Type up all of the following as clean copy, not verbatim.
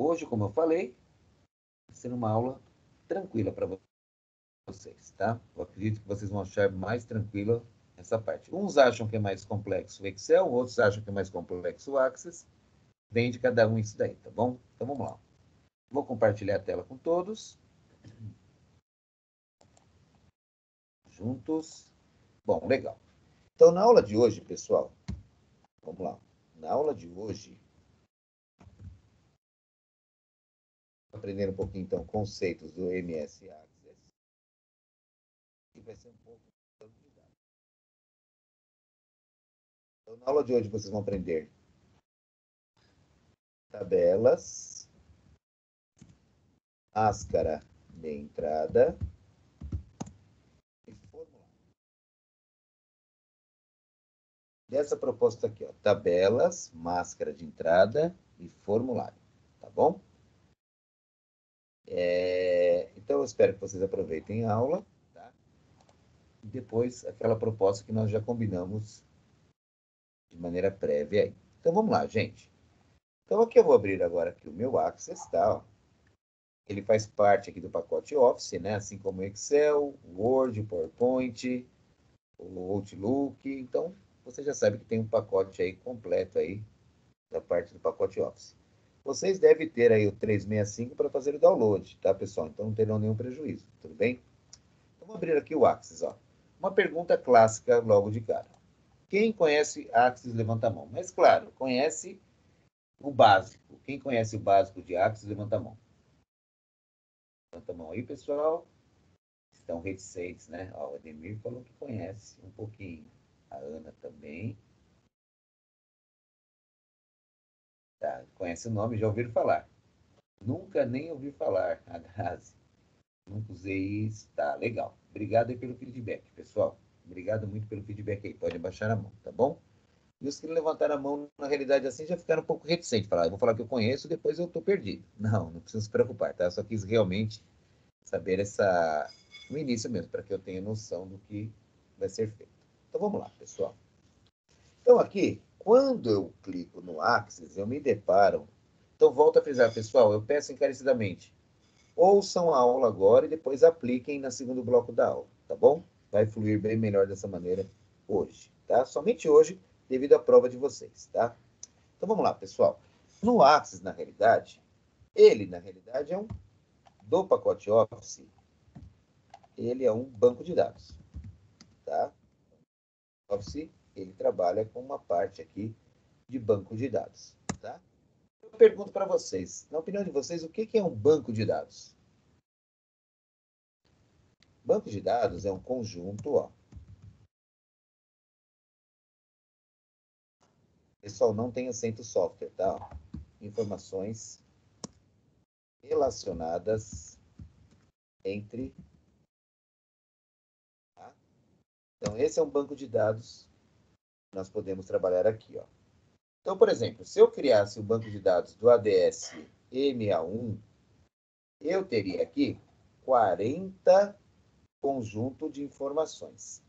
Hoje, como eu falei, vai ser uma aula tranquila para vocês, tá? Eu acredito que vocês vão achar mais tranquila essa parte. Uns acham que é mais complexo o Excel, outros acham que é mais complexo o Access. Vem de cada um isso daí, tá bom? Então vamos lá. Vou compartilhar a tela com todos. Juntos. Bom, legal. Então, na aula de hoje, pessoal, vamos lá. Na aula de hoje, aprender um pouquinho, então, conceitos do MS Access. E vai ser um pouco de banco de dados. Então, na aula de hoje, vocês vão aprender tabelas, máscara de entrada e formulário. Dessa proposta aqui, ó, tabelas, máscara de entrada e formulário, tá bom? Então, eu espero que vocês aproveitem a aula, tá? E depois, aquela proposta que nós já combinamos de maneira prévia aí. Então, vamos lá, gente. Então, aqui eu vou abrir agora aqui o meu Access, tá? Ó. Ele faz parte aqui do pacote Office, né? Assim como o Excel, Word, PowerPoint, o Outlook. Então, você já sabe que tem um pacote aí completo aí da parte do pacote Office. Vocês devem ter aí o 365 para fazer o download, tá, pessoal? Então, não terão nenhum prejuízo, tudo bem? Então, vou abrir aqui o Access, ó. Uma pergunta clássica logo de cara. Quem conhece Access, levanta a mão. Mas, claro, conhece o básico. Quem conhece o básico de Access, levanta a mão. Levanta a mão aí, pessoal. Estão reticentes, né? Ó, o Ademir falou que conhece um pouquinho. A Ana também. Tá, conhece o nome, já ouviram falar. Nunca nem ouvi falar, a Grazi. Nunca usei isso. Tá, legal. Obrigado aí pelo feedback, pessoal. Obrigado muito pelo feedback aí. Pode abaixar a mão, tá bom? E os que levantaram a mão, na realidade, assim, já ficaram um pouco reticentes. Falaram, eu vou falar que eu conheço, depois eu estou perdido. Não, não precisa se preocupar, tá? Eu só quis realmente saber no início mesmo, para que eu tenha noção do que vai ser feito. Então, vamos lá, pessoal. Então, aqui, quando eu clico no Axis, eu me deparo. Então, volto a frisar, pessoal, eu peço encarecidamente, ouçam a aula agora e depois apliquem no segundo bloco da aula, tá bom? Vai fluir bem melhor dessa maneira hoje, tá? Somente hoje, devido à prova de vocês, tá? Então, vamos lá, pessoal. No Axis, na realidade, é um, do pacote Office, ele é um banco de dados, tá? Office, ele trabalha com uma parte aqui de banco de dados, tá? Eu pergunto para vocês, na opinião de vocês, o que é um banco de dados? Banco de dados é um conjunto, ó. Pessoal, não tem acento software, tá? Informações relacionadas entre. Tá? Então, esse é um banco de dados que nós podemos trabalhar aqui, ó. Então, por exemplo, se eu criasse o banco de dados do ADS MA1, eu teria aqui 40 conjuntos de informações.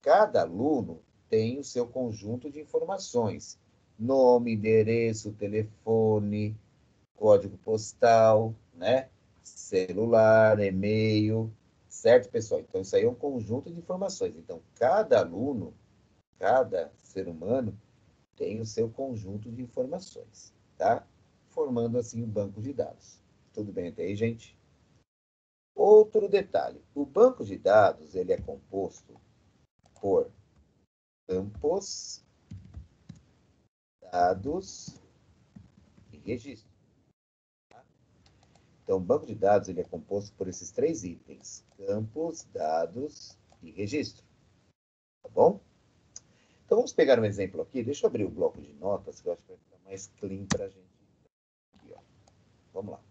Cada aluno tem o seu conjunto de informações. Nome, endereço, telefone, código postal, né? Celular, e-mail, certo, pessoal? Então, isso aí é um conjunto de informações. Então, cada aluno, cada ser humano, tem o seu conjunto de informações, tá? Formando, assim, um banco de dados. Tudo bem até aí, gente? Outro detalhe. O banco de dados, ele é composto por campos, dados e registro. Tá? Então, o banco de dados ele é composto por esses três itens: campos, dados e registro. Tá bom? Então, vamos pegar um exemplo aqui. Deixa eu abrir o bloco de notas, que eu acho que vai ficar mais clean para a gente. Aqui, ó. Vamos lá.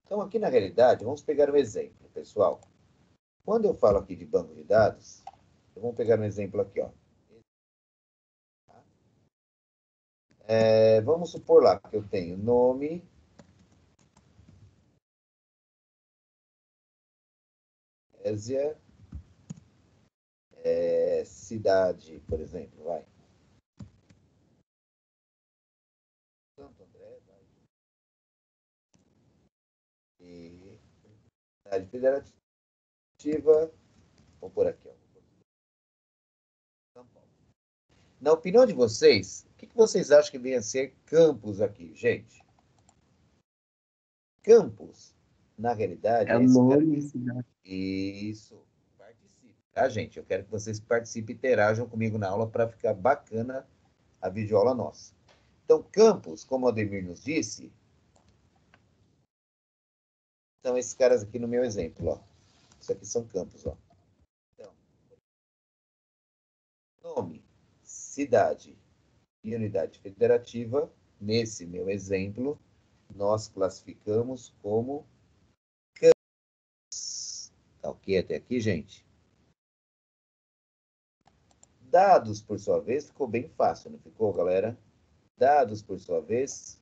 Então, aqui na realidade, vamos pegar um exemplo, pessoal. Quando eu falo aqui de banco de dados, vamos pegar um exemplo aqui, ó. Vamos supor lá que eu tenho nome, Kézia, cidade, por exemplo, vai. Santo André, vai. Cidade federativa, vou por aqui, ó. São Paulo. Na opinião de vocês, o que vocês acham que venha a ser campus aqui, gente? Campus, na realidade, É o é esse cara. nome, cidade. Isso. Participe, tá, gente? Eu quero que vocês participem e interajam comigo na aula para ficar bacana a videoaula nossa. Então, campus, como o Ademir nos disse, são esses caras aqui no meu exemplo, ó. Isso aqui são campos, ó. Então, nome, cidade e unidade federativa, nesse meu exemplo, nós classificamos como campos. Tá ok até aqui, gente? Dados, por sua vez, ficou bem fácil, não ficou, galera? Dados, por sua vez,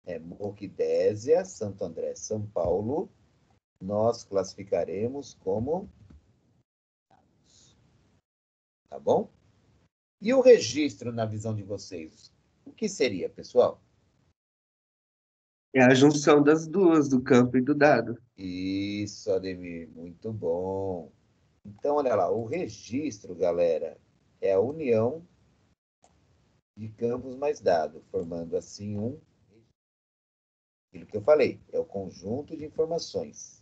é Morquidésia, Santo André, São Paulo. Nós classificaremos como dados. Tá bom? E o registro, na visão de vocês, o que seria, pessoal? É a junção das duas, do campo e do dado. Isso, Ademir, muito bom. Então, olha lá, o registro, galera, é a união de campos mais dado, formando assim aquilo que eu falei, é o conjunto de informações.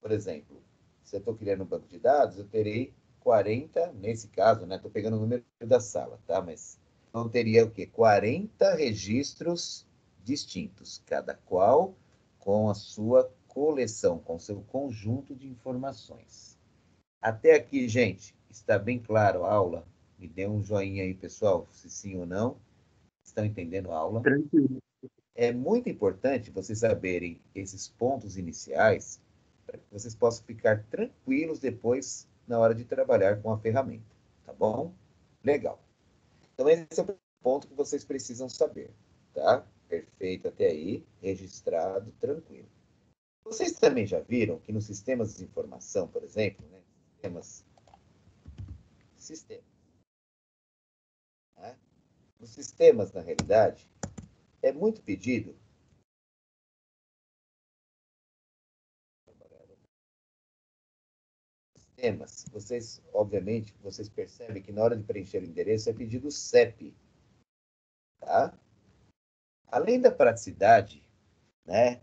Por exemplo, se eu estou criando um banco de dados, eu terei 40, nesse caso, né? Estou pegando o número da sala, tá? Mas então teria o quê? 40 registros distintos, cada qual com a sua coleção, com o seu conjunto de informações. Até aqui, gente, está bem claro a aula? Me dê um joinha aí, pessoal, se sim ou não. Estão entendendo a aula? Tranquilo. É muito importante vocês saberem esses pontos iniciais para que vocês possam ficar tranquilos depois na hora de trabalhar com a ferramenta, tá bom? Legal. Então, esse é o ponto que vocês precisam saber, tá? Perfeito até aí, registrado, tranquilo. Vocês também já viram que nos sistemas de informação, por exemplo, né? Sistemas, né? Nos sistemas, na realidade, é muito pedido sistemas, vocês, obviamente, vocês percebem que na hora de preencher o endereço é pedido o CEP, tá? Além da praticidade, né,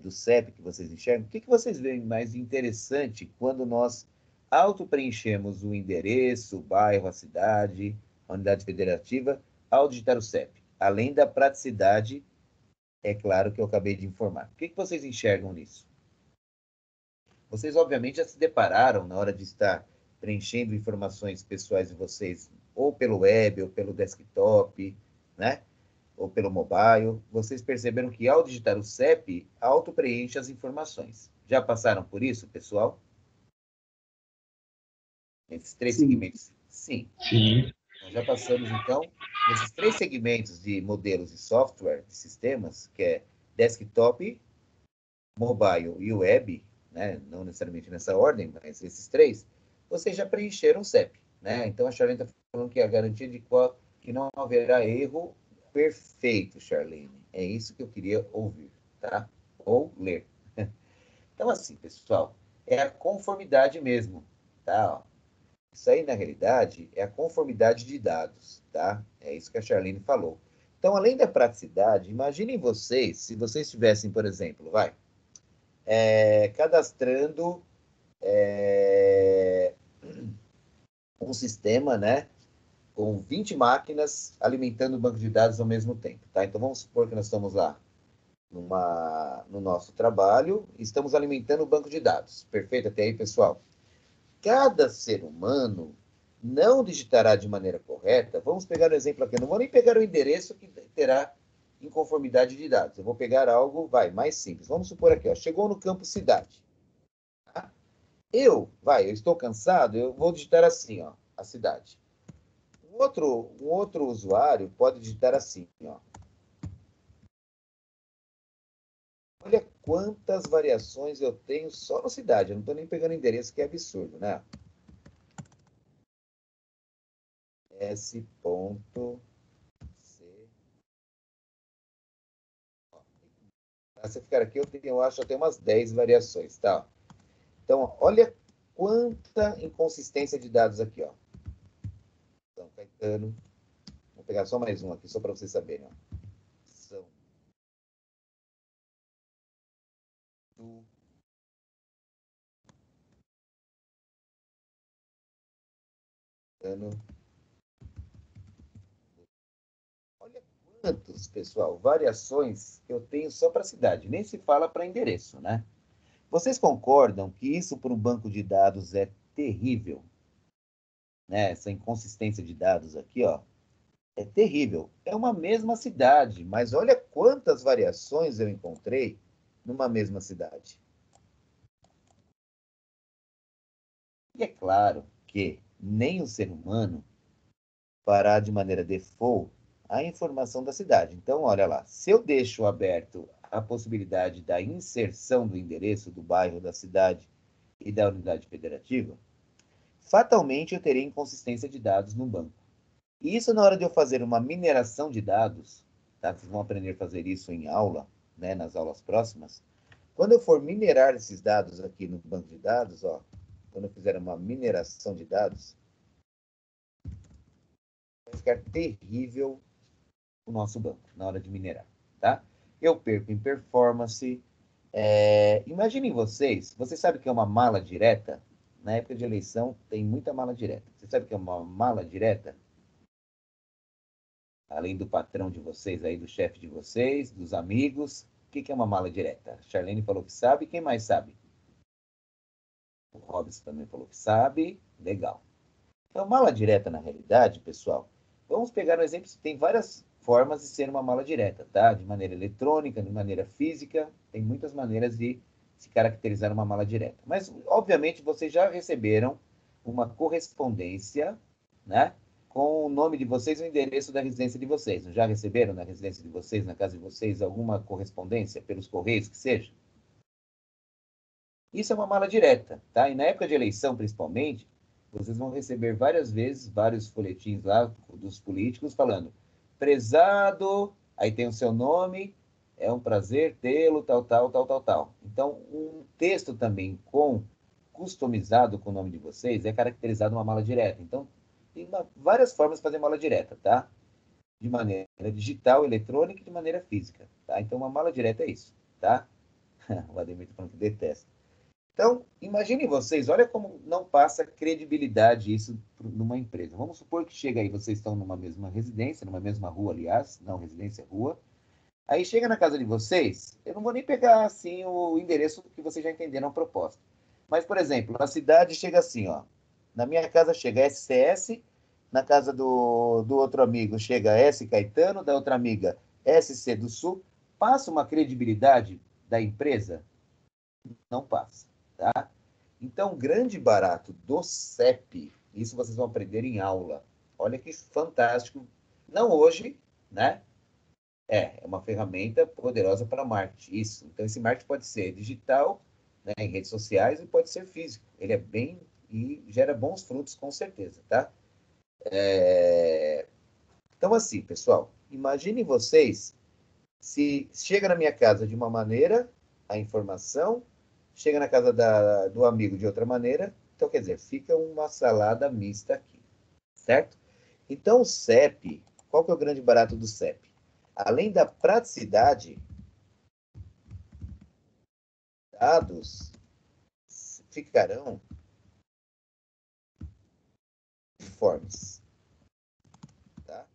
do CEP que vocês enxergam, o que vocês veem mais interessante quando nós auto-preenchemos o endereço, o bairro, a cidade, a unidade federativa, ao digitar o CEP? Além da praticidade, é claro que eu acabei de informar. O que vocês enxergam nisso? Vocês, obviamente, já se depararam na hora de estar preenchendo informações pessoais de vocês, ou pelo web, ou pelo desktop, né? Ou pelo mobile. Vocês perceberam que ao digitar o CEP, auto-preenche as informações. Já passaram por isso, pessoal? Esses três Sim. segmentos? Sim. Sim. Nós já passamos, então, nesses três segmentos de modelos de software, de sistemas, que é desktop, mobile e web, né? Não necessariamente nessa ordem, mas esses três, vocês já preencheram o CEP, né? Então a Charlene está falando que a garantia de que não haverá erro. Perfeito, Charlene. É isso que eu queria ouvir, tá? Ou ler. Então, assim, pessoal, é a conformidade mesmo, tá? Isso aí, na realidade, é a conformidade de dados, tá? É isso que a Charlene falou. Então, além da praticidade, imaginem vocês, se vocês tivessem, por exemplo, cadastrando um sistema, né, com 20 máquinas alimentando o banco de dados ao mesmo tempo, tá? Então, vamos supor que nós estamos lá no nosso trabalho e estamos alimentando o banco de dados. Perfeito até aí, pessoal? Cada ser humano não digitará de maneira correta. Vamos pegar o exemplo aqui. Eu não vou nem pegar o endereço que terá inconformidade de dados. Eu vou pegar algo, mais simples. Vamos supor aqui, ó, chegou no campo cidade. Tá? Eu estou cansado, eu vou digitar assim, ó, a cidade. Um outro usuário pode digitar assim, ó. Olha quantas variações eu tenho só na cidade. Eu não estou nem pegando endereço, que é absurdo, né? S.C. Se eu ficar aqui, eu acho até umas 10 variações, tá? Então, olha quanta inconsistência de dados aqui, ó. São Caetano. Vou pegar só mais um aqui, só para vocês saberem, ó. São Caetano. Olha quantos, pessoal, variações eu tenho só para cidade. Nem se fala para endereço, né? Vocês concordam que isso para um banco de dados é terrível? Né? Essa inconsistência de dados aqui, ó, é terrível. É uma mesma cidade, mas olha quantas variações eu encontrei numa mesma cidade. E é claro que nem o ser humano fará de maneira default a informação da cidade. Então, olha lá, se eu deixo aberto a possibilidade da inserção do endereço do bairro, da cidade e da unidade federativa, fatalmente eu terei inconsistência de dados no banco. E isso na hora de eu fazer uma mineração de dados, tá? Vocês vão aprender a fazer isso em aula, né, nas aulas próximas. Quando eu for minerar esses dados aqui no banco de dados, ó, quando eu fizer uma mineração de dados, vai ficar terrível o nosso banco na hora de minerar, tá? Eu perco em performance. Imaginem vocês sabem que é uma mala direta? Na época de eleição tem muita mala direta. Você sabe que é uma mala direta? Além do patrão de vocês aí, do chefe de vocês, dos amigos, o que é uma mala direta? A Charlene falou que sabe, quem mais sabe? O Robson também falou que sabe, legal. Então, mala direta, na realidade, pessoal, vamos pegar um exemplo, tem várias formas de ser uma mala direta, tá? De maneira eletrônica, de maneira física, tem muitas maneiras de se caracterizar uma mala direta. Mas, obviamente, vocês já receberam uma correspondência, né? Com o nome de vocês e o endereço da residência de vocês. Já receberam na residência de vocês, na casa de vocês, alguma correspondência pelos correios, que seja? Isso é uma mala direta, tá? E na época de eleição, principalmente, vocês vão receber várias vezes vários folhetins lá dos políticos falando: prezado, aí tem o seu nome, é um prazer tê-lo, tal, tal, tal, tal, tal. Então, um texto também customizado com o nome de vocês é caracterizado uma mala direta. Então, tem várias formas de fazer mala direta, tá? De maneira digital, eletrônica e de maneira física, tá? Então, uma mala direta é isso, tá? O Ademir está falando que detesta. Então, imaginem vocês, olha como não passa credibilidade isso numa empresa. Vamos supor que chega aí, vocês estão numa mesma residência, numa mesma rua, aliás, não residência, rua. Aí chega na casa de vocês, eu não vou nem pegar assim o endereço que vocês já entenderam a proposta. Mas, por exemplo, a cidade chega assim, ó. Na minha casa chega SCS, na casa do outro amigo chega S Caetano, da outra amiga SC do Sul. Passa uma credibilidade da empresa? Não passa, tá? Então, o grande barato do CEP, isso vocês vão aprender em aula. Olha que fantástico. Não hoje, né? É uma ferramenta poderosa para marketing. Isso. Então, esse marketing pode ser digital, né, em redes sociais, e pode ser físico. Ele é bem e gera bons frutos, com certeza, tá? Então, assim, pessoal, imagine vocês se chega na minha casa de uma maneira a informação, chega na casa do amigo de outra maneira, então quer dizer, fica uma salada mista aqui, certo? Então o CEP, qual que é o grande barato do CEP? Além da praticidade, dados ficarão uniformes, tá?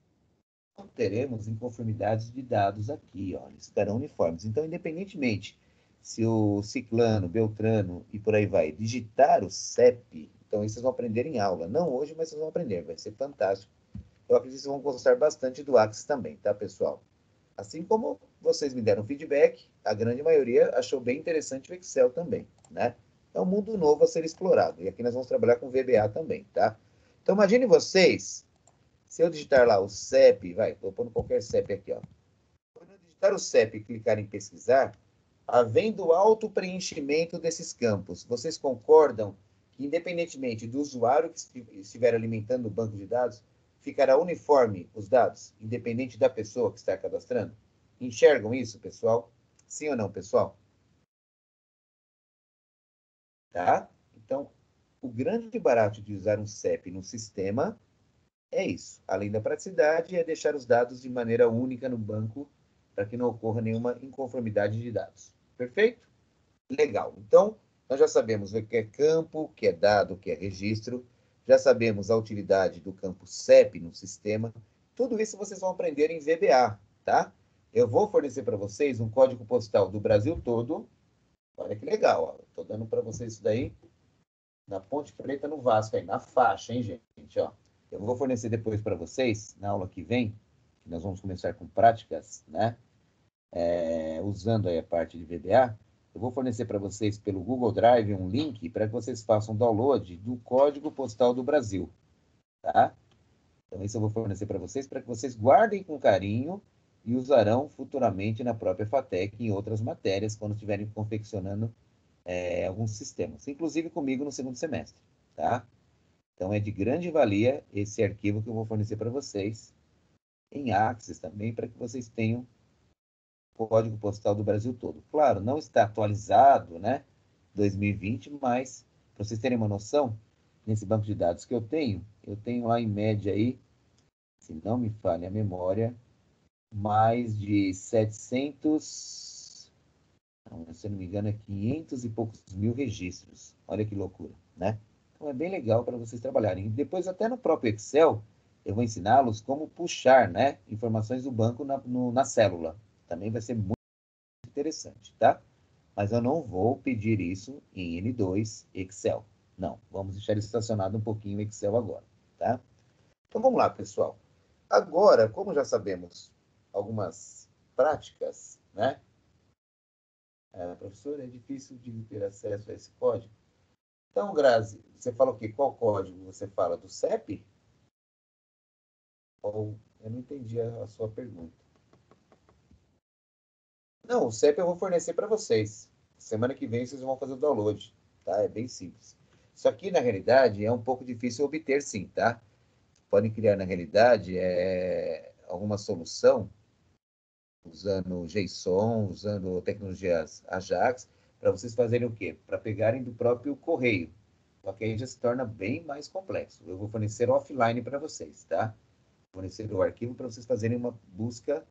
Não teremos inconformidades de dados aqui, ó, eles ficarão uniformes. Então, independentemente se o ciclano, beltrano e por aí vai digitar o CEP, então isso vocês vão aprender em aula. Não hoje, mas vocês vão aprender, vai ser fantástico. Eu acredito que vocês vão gostar bastante do Axis também, tá, pessoal? Assim como vocês me deram feedback, a grande maioria achou bem interessante o Excel também, né? É um mundo novo a ser explorado. E aqui nós vamos trabalhar com VBA também, tá? Então, imagine vocês, se eu digitar lá o CEP, vai, estou pondo qualquer CEP aqui, ó. Quando eu digitar o CEP e clicar em pesquisar, havendo alto preenchimento desses campos, vocês concordam que, independentemente do usuário que estiver alimentando o banco de dados, ficará uniforme os dados, independente da pessoa que está cadastrando? Enxergam isso, pessoal? Sim ou não, pessoal? Tá? Então, o grande barato de usar um CEP no sistema é isso. Além da praticidade, é deixar os dados de maneira única no banco para que não ocorra nenhuma inconformidade de dados. Perfeito? Legal. Então, nós já sabemos o que é campo, o que é dado, o que é registro. Já sabemos a utilidade do campo CEP no sistema. Tudo isso vocês vão aprender em VBA, tá? Eu vou fornecer para vocês um código postal do Brasil todo. Olha que legal, estou dando para vocês isso daí na Ponte Preta, no Vasco, aí, na faixa, hein, gente? Ó, eu vou fornecer depois para vocês, na aula que vem, que nós vamos começar com práticas, né? Usando aí a parte de VBA, eu vou fornecer para vocês pelo Google Drive um link para que vocês façam download do Código Postal do Brasil, tá? Então, isso eu vou fornecer para que vocês guardem com carinho e usarão futuramente na própria FATEC em outras matérias, quando estiverem confeccionando alguns sistemas, inclusive comigo no segundo semestre, tá? Então, é de grande valia esse arquivo que eu vou fornecer para vocês em Axis também, para que vocês tenham o código postal do Brasil todo. Claro, não está atualizado, né? 2020, mas para vocês terem uma noção, nesse banco de dados que eu tenho lá em média aí, se não me falha a memória, mais de 700, não, se eu não me engano, é 500 e poucos mil registros. Olha que loucura, né? Então é bem legal para vocês trabalharem. Depois, até no próprio Excel, eu vou ensiná-los como puxar, né, informações do banco na célula. Também vai ser muito interessante, tá? Mas eu não vou pedir isso em N2 Excel. Não, vamos deixar isso estacionado um pouquinho em Excel agora, tá? Então vamos lá, pessoal. Agora, como já sabemos algumas práticas, né? Professor, é difícil de ter acesso a esse código. Então, Grazi, você fala o quê? Qual código? Você fala do CEP? Ou eu não entendi a sua pergunta. Não, o CEP eu vou fornecer para vocês. Semana que vem vocês vão fazer o download, tá? É bem simples. Isso aqui, na realidade, é um pouco difícil obter, sim, tá? Podem criar, na realidade, alguma solução usando JSON, usando tecnologias Ajax, para vocês fazerem o quê? Para pegarem do próprio correio. Só que aí já se torna bem mais complexo. Eu vou fornecer offline para vocês, tá? Fornecer o arquivo para vocês fazerem uma busca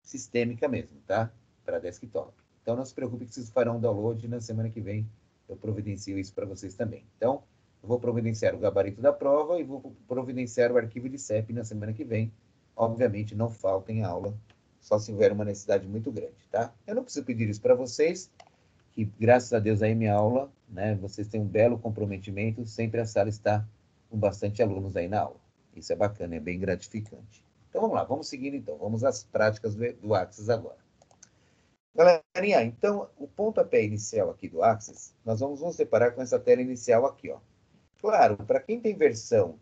sistêmica mesmo, tá? Para desktop. Então não se preocupe que vocês farão download na semana que vem. Eu providencio isso para vocês também. Então, eu vou providenciar o gabarito da prova e vou providenciar o arquivo de CEP na semana que vem. Obviamente, não faltem aula, só se houver uma necessidade muito grande, tá? Eu não preciso pedir isso para vocês, que graças a Deus aí minha aula, né? Vocês têm um belo comprometimento, sempre a sala está com bastante alunos aí na aula. Isso é bacana, é bem gratificante. Então vamos lá, vamos seguindo então, vamos às práticas do Axis agora. Galerinha, então o pontapé inicial aqui do Axis, nós vamos nos separar com essa tela inicial aqui, ó. Claro, para quem tem versão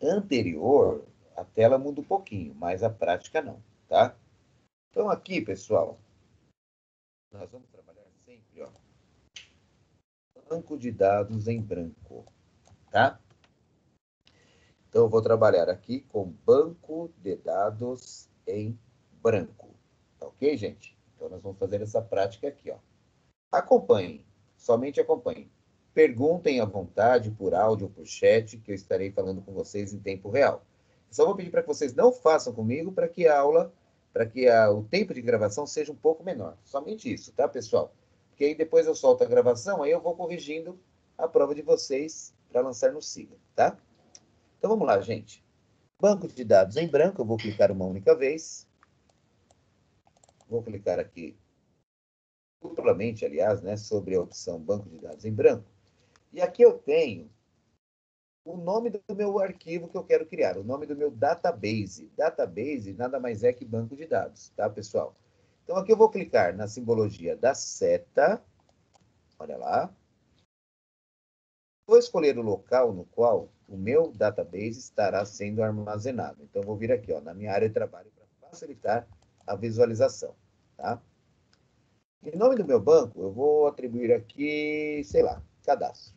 anterior, a tela muda um pouquinho, mas a prática não, tá? Então aqui, pessoal, nós vamos trabalhar sempre, ó, banco de dados em branco, tá? Então, eu vou trabalhar aqui com banco de dados em branco. Tá ok, gente? Então, nós vamos fazer essa prática aqui, ó. Acompanhem, somente acompanhem. Perguntem à vontade por áudio ou por chat, que eu estarei falando com vocês em tempo real. Eu só vou pedir para que vocês não façam comigo para que a aula, o tempo de gravação seja um pouco menor. Somente isso, tá, pessoal? Porque aí depois eu solto a gravação, aí eu vou corrigindo a prova de vocês para lançar no Siga, tá? Então vamos lá, gente. Banco de dados em branco, eu vou clicar uma única vez. Vou clicar aqui duplamente, aliás, né, sobre a opção banco de dados em branco. E aqui eu tenho o nome do meu arquivo que eu quero criar, o nome do meu database. Database nada mais é que banco de dados, tá, pessoal? Então aqui eu vou clicar na simbologia da seta. Olha lá. Vou escolher o local no qual o meu database estará sendo armazenado. Então, eu vou vir aqui, ó, na minha área de trabalho, para facilitar a visualização, tá? Em nome do meu banco, eu vou atribuir aqui, sei lá, cadastro.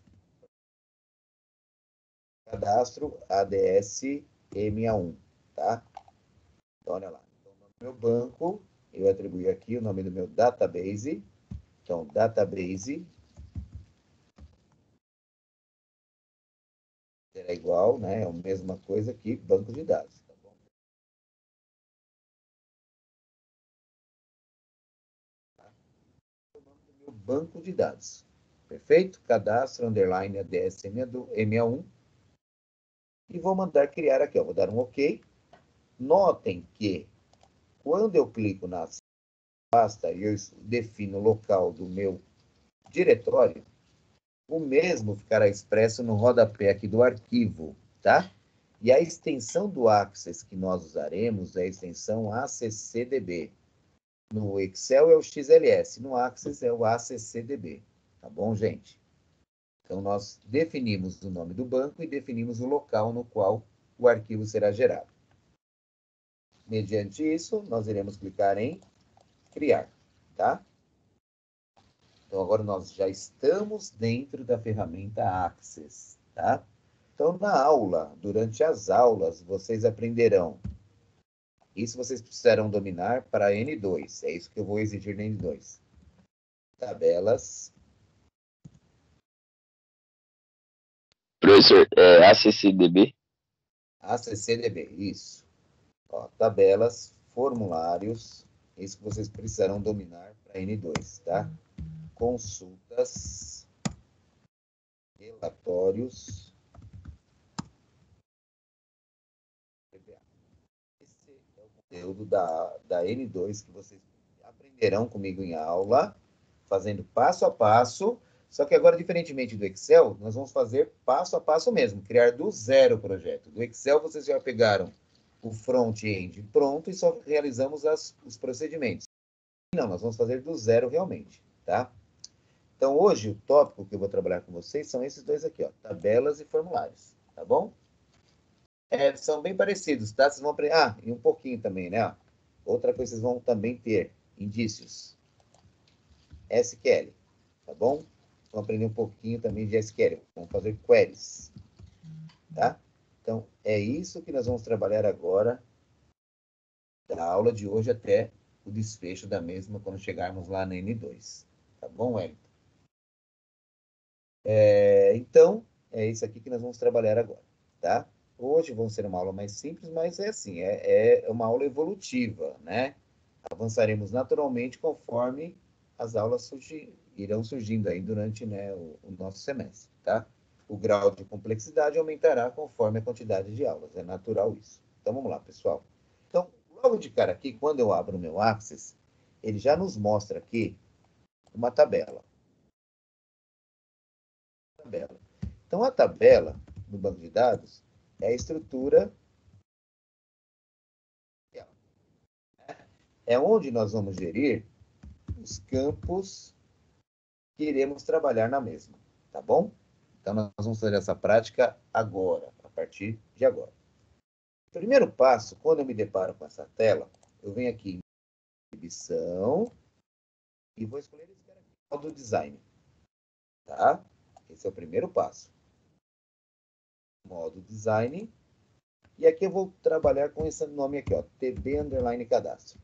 Cadastro ADS MA1, tá? Então, olha lá. Então, o nome do Meu banco, eu atribuí aqui o nome do meu database. Então, database será igual, né? É a mesma coisa que banco de dados. Tá bom? O nome do meu banco de dados. Perfeito? Cadastro, underline, ADS, MA1. E vou mandar criar aqui, ó. Vou dar um OK. Notem que quando eu clico na pasta e eu defino o local do meu diretório, o mesmo ficará expresso no rodapé aqui do arquivo, tá? E a extensão do Access que nós usaremos é a extensão ACCDB. No Excel é o XLS, no Access é o ACCDB, tá bom, gente? Então, nós definimos o nome do banco e definimos o local no qual o arquivo será gerado. Mediante isso, nós iremos clicar em criar, tá? Então, agora nós já estamos dentro da ferramenta Access, tá? Então, na aula, durante as aulas, vocês aprenderão. Isso vocês precisarão dominar para N2. É isso que eu vou exigir na N2. Tabelas. Professor, ACCDB? ACCDB, isso. Ó, tabelas, formulários. Isso que vocês precisarão dominar para N2, tá? Consultas, relatórios. Esse é o conteúdo da N2 que vocês aprenderão comigo em aula, fazendo passo a passo. Só que agora, diferentemente do Excel, nós vamos fazer passo a passo mesmo, criar do zero o projeto. Do Excel, vocês já pegaram o front-end pronto e só realizamos os procedimentos. Não, nós vamos fazer do zero realmente, tá? Então, hoje, o tópico que eu vou trabalhar com vocês são esses dois aqui, ó, tabelas e formulários, tá bom? São bem parecidos, tá? Vocês vão aprender... Ah, e um pouquinho também, né? Outra coisa que vocês vão também ter, indícios. SQL, tá bom? Vão aprender um pouquinho também de SQL. Vamos fazer queries, tá? Então, é isso que nós vamos trabalhar agora, da aula de hoje até o desfecho da mesma, quando chegarmos lá na N2. Tá bom, Wellington? Então, é isso aqui que nós vamos trabalhar agora, tá? Hoje vão ser uma aula mais simples, mas é assim, é uma aula evolutiva, né? Avançaremos naturalmente conforme as aulas irão surgindo aí durante, né, o nosso semestre, tá? O grau de complexidade aumentará conforme a quantidade de aulas, é natural isso. Então, vamos lá, pessoal. Então, logo de cara aqui, quando eu abro o meu Access, ele já nos mostra aqui uma tabela. Então, a tabela no banco de dados é a estrutura, é onde nós vamos gerir os campos que iremos trabalhar na mesma, tá bom? Então, nós vamos fazer essa prática agora, a partir de agora. Primeiro passo, quando eu me deparo com essa tela, eu venho aqui em exibição e vou escolher esse cara aqui, modo design, tá? Esse é o primeiro passo. Modo design. E aqui eu vou trabalhar com esse nome aqui, ó, TB underline cadastro.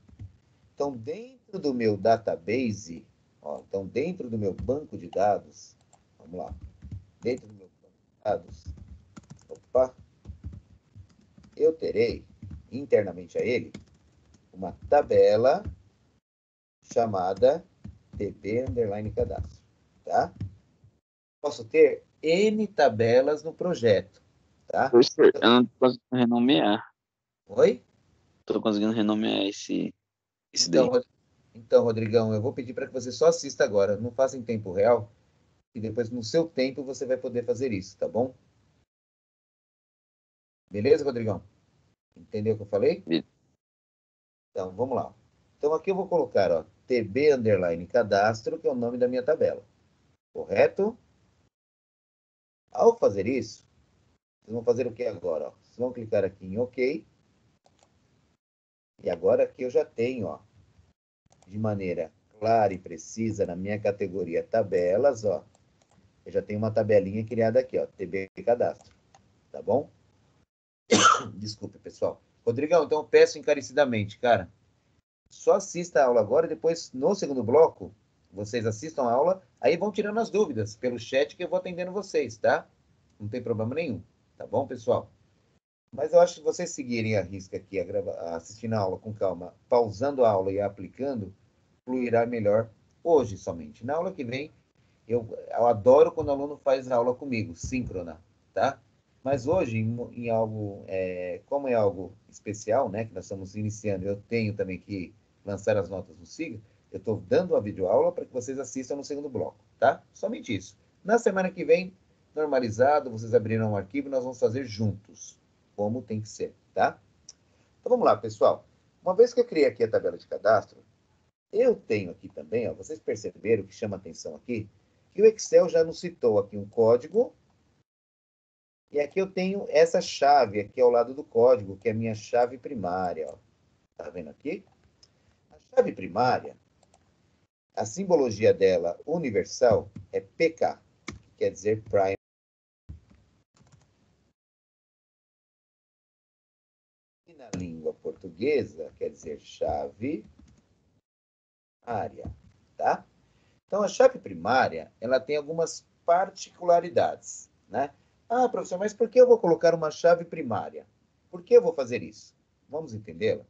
Então, dentro do meu database, ó, então dentro do meu banco de dados, vamos lá, dentro do meu banco de dados, opa, eu terei, internamente a ele, uma tabela chamada TB underline cadastro, tá? Posso ter N tabelas no projeto, tá? Professor, eu não tô conseguindo renomear. Oi? Tô conseguindo renomear esse Então, daí. então, Rodrigão, eu vou pedir para que você só assista agora, não faça em tempo real, e depois, no seu tempo, você vai poder fazer isso, tá bom? Beleza, Rodrigão? Entendeu o que eu falei? Então, vamos lá. Então, aqui eu vou colocar, ó, TB underline cadastro, que é o nome da minha tabela. Correto? Ao fazer isso, vocês vão fazer o que agora? Ó? Vocês vão clicar aqui em OK. E agora aqui eu já tenho, ó, de maneira clara e precisa, na minha categoria tabelas, ó, eu já tenho uma tabelinha criada aqui, ó, TB cadastro. Tá bom? Desculpe, pessoal. Rodrigão, então eu peço encarecidamente, cara, Só assista a aula agora e depois, no segundo bloco, vocês assistam a aula, aí vão tirando as dúvidas pelo chat que eu vou atendendo vocês, tá? Não tem problema nenhum, tá bom, pessoal? Mas eu acho que vocês seguirem a risca aqui, assistindo a aula com calma, pausando a aula e aplicando, fluirá melhor hoje somente. Na aula que vem, eu adoro quando o aluno faz a aula comigo, síncrona, tá? Mas hoje, em algo, como é algo especial, né, que nós estamos iniciando, eu tenho também que lançar as notas no SIGA, eu estou dando a videoaula para que vocês assistam no segundo bloco, tá? Somente isso. Na semana que vem, normalizado, vocês abrirão um arquivo e nós vamos fazer juntos, como tem que ser, tá? Então vamos lá, pessoal. Uma vez que eu criei aqui a tabela de cadastro, eu tenho aqui também, ó, vocês perceberam que chama atenção aqui, que o Excel já nos citou aqui um código, e aqui eu tenho essa chave aqui ao lado do código, que é a minha chave primária. Ó. Tá vendo aqui? A chave primária, a simbologia dela universal é PK, que quer dizer Prime. E na língua portuguesa, quer dizer chave área, tá? Então, a chave primária, ela tem algumas particularidades, né? Ah, professor, mas por que eu vou colocar uma chave primária? Por que eu vou fazer isso? Vamos entendê-la?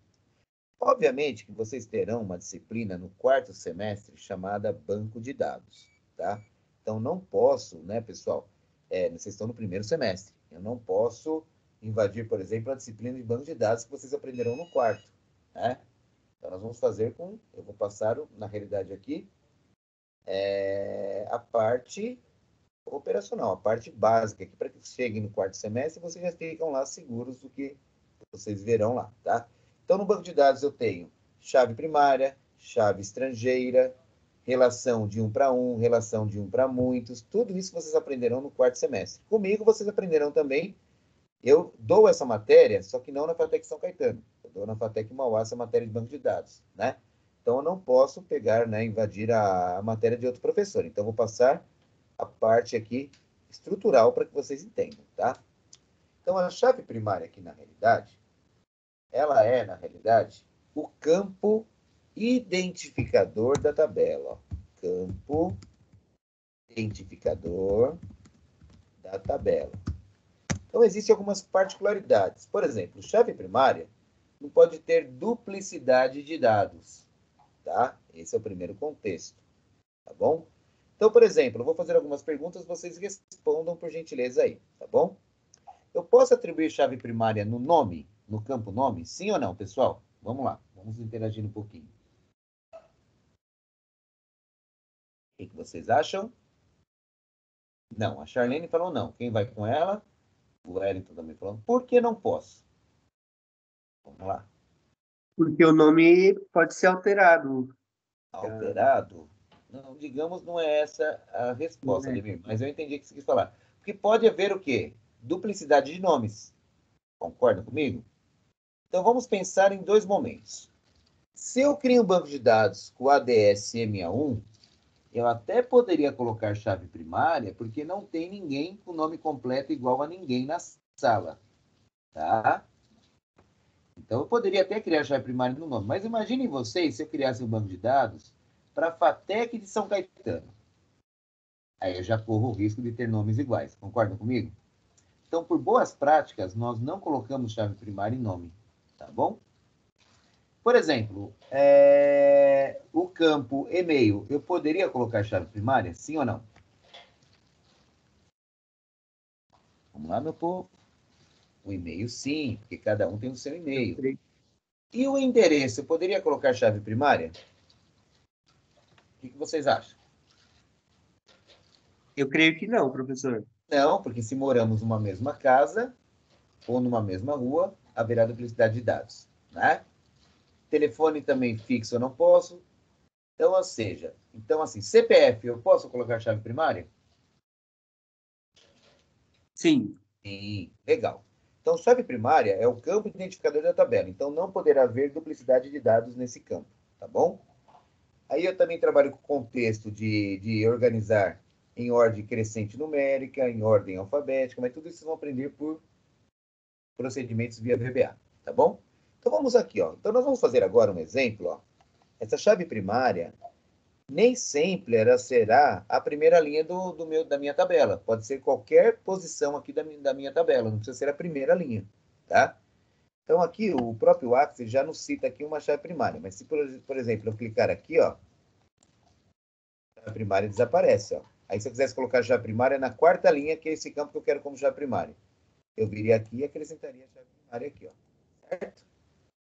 Obviamente que vocês terão uma disciplina no quarto semestre chamada banco de dados, tá? Então, não posso, né, pessoal? Vocês estão no primeiro semestre. Eu não posso invadir, por exemplo, a disciplina de banco de dados que vocês aprenderão no quarto, né? Então, nós vamos fazer eu vou passar, na realidade aqui, a parte operacional, a parte básica, aqui para que cheguem no quarto semestre, vocês já ficam lá seguros do que vocês verão lá, tá? Então, no banco de dados eu tenho chave primária, chave estrangeira, relação de um para um, relação de um para muitos, tudo isso vocês aprenderão no quarto semestre. Comigo vocês aprenderão também, eu dou essa matéria, só que não na FATEC São Caetano, eu dou na FATEC Mauá essa matéria de banco de dados, né? Então, eu não posso pegar, né, invadir a matéria de outro professor. Então, eu vou passar a parte aqui estrutural para que vocês entendam, tá? Então, a chave primária aqui, na realidade, ela é, na realidade, o campo identificador da tabela. Ó. Campo identificador da tabela. Então, existem algumas particularidades. Por exemplo, chave primária não pode ter duplicidade de dados, tá? Esse é o primeiro contexto, tá bom? Então, por exemplo, eu vou fazer algumas perguntas, vocês respondam por gentileza aí, tá bom? Eu posso atribuir chave primária no nome, no campo nome? Sim ou não, pessoal? Vamos lá, vamos interagir um pouquinho. O que vocês acham? Não, a Charlene falou não. Quem vai com ela? O Wellington também falou. Por que não posso? Vamos lá. Porque o nome pode ser alterado. Alterado? Não, digamos, não é essa a resposta, É. Ademir, mas eu entendi o que você quis falar. Porque pode haver o quê? Duplicidade de nomes. Concorda comigo? Então, vamos pensar em dois momentos. Se eu crio um banco de dados com ADS MA1, eu até poderia colocar chave primária, porque não tem ninguém com nome completo igual a ninguém na sala. Tá? Então, eu poderia até criar chave primária no nome. Mas imaginem vocês se eu criasse um banco de dados para a FATEC de São Caetano. Aí eu já corro o risco de ter nomes iguais. Concordam comigo? Então, por boas práticas, nós não colocamos chave primária em nome. Tá bom? Por exemplo, o campo e-mail, eu poderia colocar chave primária? Sim ou não? Vamos lá, meu povo. O e-mail, sim, porque cada um tem o seu e-mail. E o endereço, eu poderia colocar chave primária? O que vocês acham? Eu creio que não, professor. Não, porque se moramos numa mesma casa ou numa mesma rua, haverá duplicidade de dados, né? Telefone também fixo eu não posso. Então, ou seja, assim, CPF, eu posso colocar chave primária? Sim. Sim, legal. Então, chave primária é o campo identificador da tabela. Então, não poderá haver duplicidade de dados nesse campo, tá bom? Aí eu também trabalho com o contexto de organizar em ordem crescente numérica, em ordem alfabética, mas tudo isso vocês vão aprender por procedimentos via VBA, tá bom? Então, vamos aqui, ó. Então, nós vamos fazer agora um exemplo, ó. essa chave primária nem sempre ela será a primeira linha da minha tabela. Pode ser qualquer posição aqui da minha tabela, não precisa ser a primeira linha, tá? Então, aqui, o próprio Axis já nos cita aqui uma chave primária. Mas se, por exemplo, eu clicar aqui, ó, a chave primária desaparece, ó. Aí, se eu quisesse colocar a chave primária na quarta linha, que é esse campo que eu quero como chave primária, eu viria aqui e acrescentaria a chave primária aqui, ó. Certo?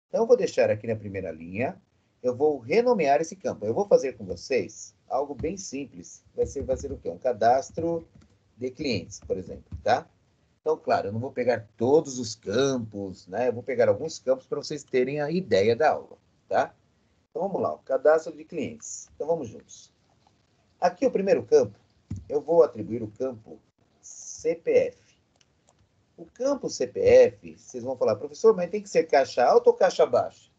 Então, eu vou deixar aqui na primeira linha. Eu vou renomear esse campo. Eu vou fazer com vocês algo bem simples. Vai ser o quê? Um cadastro de clientes, por exemplo, tá? Então, claro, eu não vou pegar todos os campos, né? Eu vou pegar alguns campos para vocês terem a ideia da aula, tá? Então, vamos lá, o cadastro de clientes. Então, vamos juntos. Aqui, o primeiro campo, eu vou atribuir o campo CPF. O campo CPF, vocês vão falar, professor, mas tem que ser caixa alta ou caixa baixa?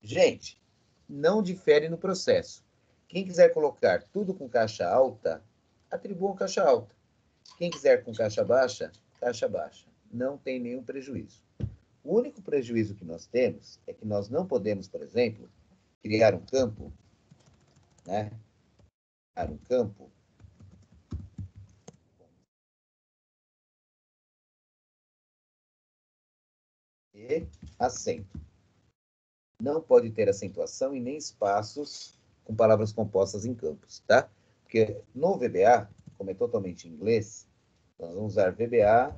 Gente, não difere no processo. Quem quiser colocar tudo com caixa alta, atribua caixa alta. Quem quiser com caixa baixa, caixa baixa. Não tem nenhum prejuízo. O único prejuízo que nós temos é que nós não podemos, por exemplo, criar um campo, né? Criar um campo e acento. Não pode ter acentuação e nem espaços com palavras compostas em campos, tá? Porque no VBA, como é totalmente em inglês, nós vamos usar VBA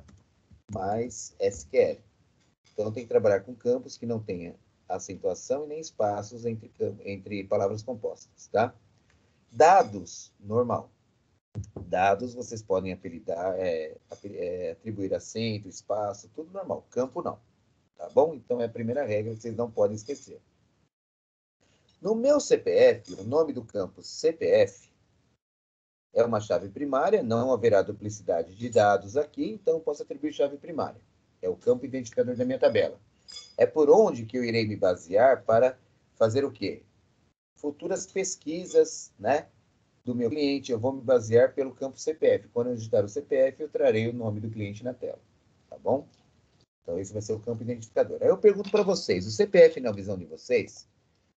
mais SQL. Então, tem que trabalhar com campos que não tenha acentuação e nem espaços entre palavras compostas, tá? Dados, normal. Dados, vocês podem apelidar, atribuir acento, espaço, tudo normal. Campo, não. Tá bom? Então, é a primeira regra que vocês não podem esquecer. No meu CPF, o nome do campo CPF é uma chave primária, não haverá duplicidade de dados aqui, então eu posso atribuir chave primária. É o campo identificador da minha tabela. É por onde que eu irei me basear para fazer o quê? Futuras pesquisas, né, do meu cliente, eu vou me basear pelo campo CPF. Quando eu digitar o CPF, eu trarei o nome do cliente na tela, tá bom? Então, esse vai ser o campo identificador. Aí eu pergunto para vocês, o CPF, na visão de vocês,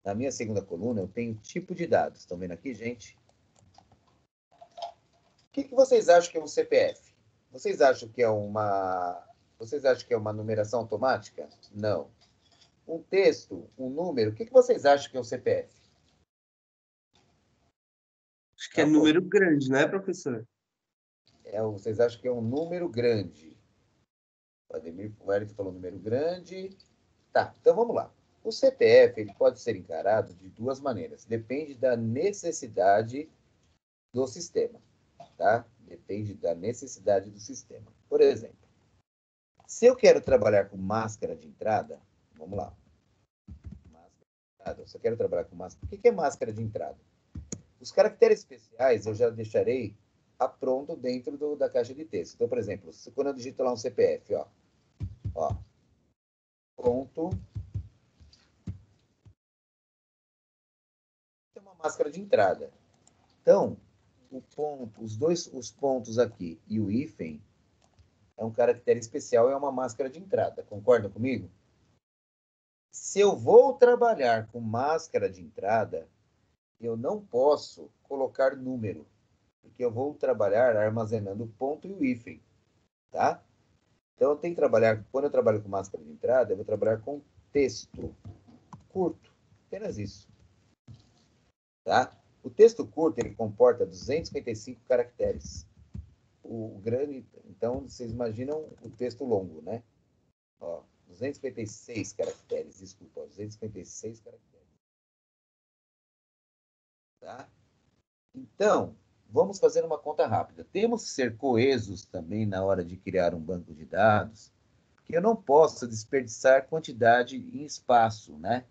na minha segunda coluna, eu tenho tipo de dados. Estão vendo aqui, gente? O que vocês acham que é um CPF? Vocês acham que é uma numeração automática? Não. Um texto, um número, o que vocês acham que é um CPF? Acho que é número grande, né, professor? Vocês acham que é um número grande? O Wellington falou número grande. Tá, então vamos lá. O CPF ele pode ser encarado de duas maneiras. Depende da necessidade do sistema, tá? Depende da necessidade do sistema. Por exemplo, se eu quero trabalhar com máscara de entrada, vamos lá. Máscara de entrada. Se eu quero trabalhar com máscara, o que é máscara de entrada? Os caracteres especiais eu já deixarei pronto dentro da caixa de texto. Então, por exemplo, quando eu digito lá um CPF, ó, ponto, é uma máscara de entrada. Então, os pontos aqui e o hífen é um caractere especial, é uma máscara de entrada. Concordam comigo? Se eu vou trabalhar com máscara de entrada, eu não posso colocar número, porque eu vou trabalhar armazenando o ponto e o hífen, tá? Então, eu tenho que trabalhar, quando eu trabalho com máscara de entrada, eu vou trabalhar com texto curto, apenas isso, tá? O texto curto, ele comporta 255 caracteres. O grande, então, vocês imaginam o texto longo, né? Ó, 256 caracteres, desculpa, 256 caracteres. Tá? Então, vamos fazer uma conta rápida. Temos que ser coesos também na hora de criar um banco de dados, que eu não posso desperdiçar quantidade em espaço, né?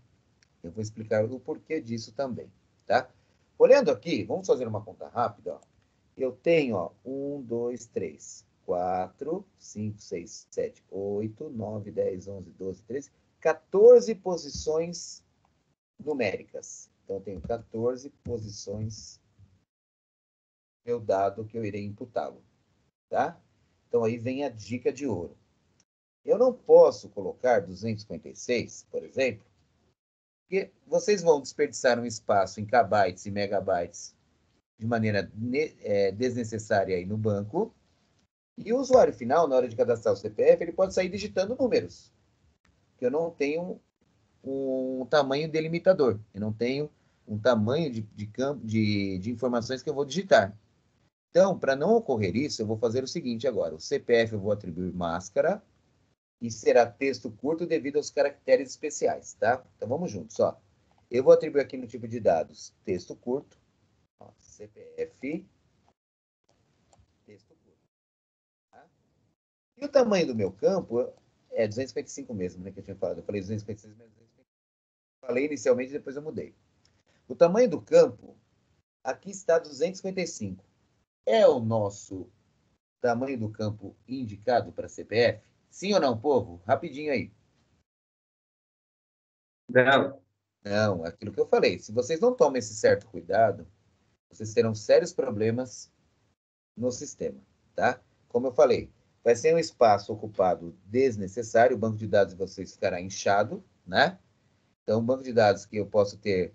Eu vou explicar o porquê disso também, tá? Olhando aqui, vamos fazer uma conta rápida, ó. Eu tenho, ó, 1, 2, 3, 4, 5, 6, 7, 8, 9, 10, 11, 12, 13, 14 posições numéricas. Então, eu tenho 14 posições meu dado que eu irei imputá-lo, tá? Então, aí vem a dica de ouro. Eu não posso colocar 256, por exemplo, Porque vocês vão desperdiçar um espaço em kbytes e megabytes de maneira desnecessária aí no banco. E o usuário final, na hora de cadastrar o CPF, ele pode sair digitando números. Porque eu não tenho um tamanho delimitador. Eu não tenho um tamanho de informações que eu vou digitar. Então, para não ocorrer isso, eu vou fazer o seguinte agora. O CPF eu vou atribuir máscara e será texto curto devido aos caracteres especiais, tá? Então, vamos juntos, ó. Eu vou atribuir aqui no tipo de dados texto curto, ó, CPF, texto curto. Tá? E o tamanho do meu campo é 255 mesmo, né, que eu tinha falado. Eu falei 256, mas 255. Falei inicialmente, depois eu mudei. O tamanho do campo, aqui está 255. É o nosso tamanho do campo indicado para CPF? Sim ou não, povo? Rapidinho aí. Não. Não, aquilo que eu falei. Se vocês não tomam esse certo cuidado, vocês terão sérios problemas no sistema, tá? Como eu falei, vai ser um espaço ocupado desnecessário, o banco de dados de vocês ficará inchado, né? Então, um banco de dados que eu posso ter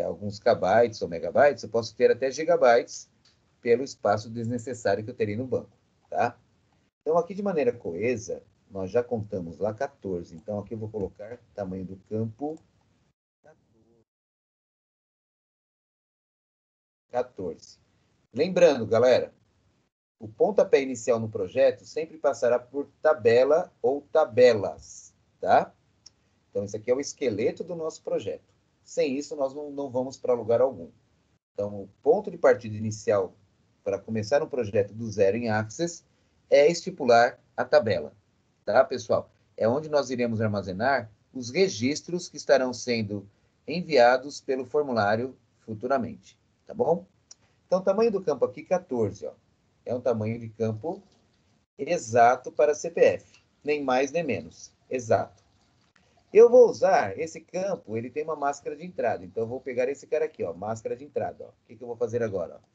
alguns kbytes ou megabytes, eu posso ter até gigabytes pelo espaço desnecessário que eu terei no banco, tá? Então, aqui de maneira coesa, nós já contamos lá 14. Então, aqui eu vou colocar tamanho do campo 14. Lembrando, galera, o pontapé inicial no projeto sempre passará por tabela ou tabelas, tá? Então, esse aqui é o esqueleto do nosso projeto. Sem isso, nós não vamos para lugar algum. Então, o ponto de partida inicial para começar um projeto do zero em Access é estipular a tabela, tá, pessoal? É onde nós iremos armazenar os registros que estarão sendo enviados pelo formulário futuramente, tá bom? Então, o tamanho do campo aqui, 14, ó. É um tamanho de campo exato para CPF, nem mais nem menos, exato. Eu vou usar esse campo, ele tem uma máscara de entrada, então eu vou pegar esse cara aqui, ó, máscara de entrada. Ó. O que eu vou fazer agora? Ó?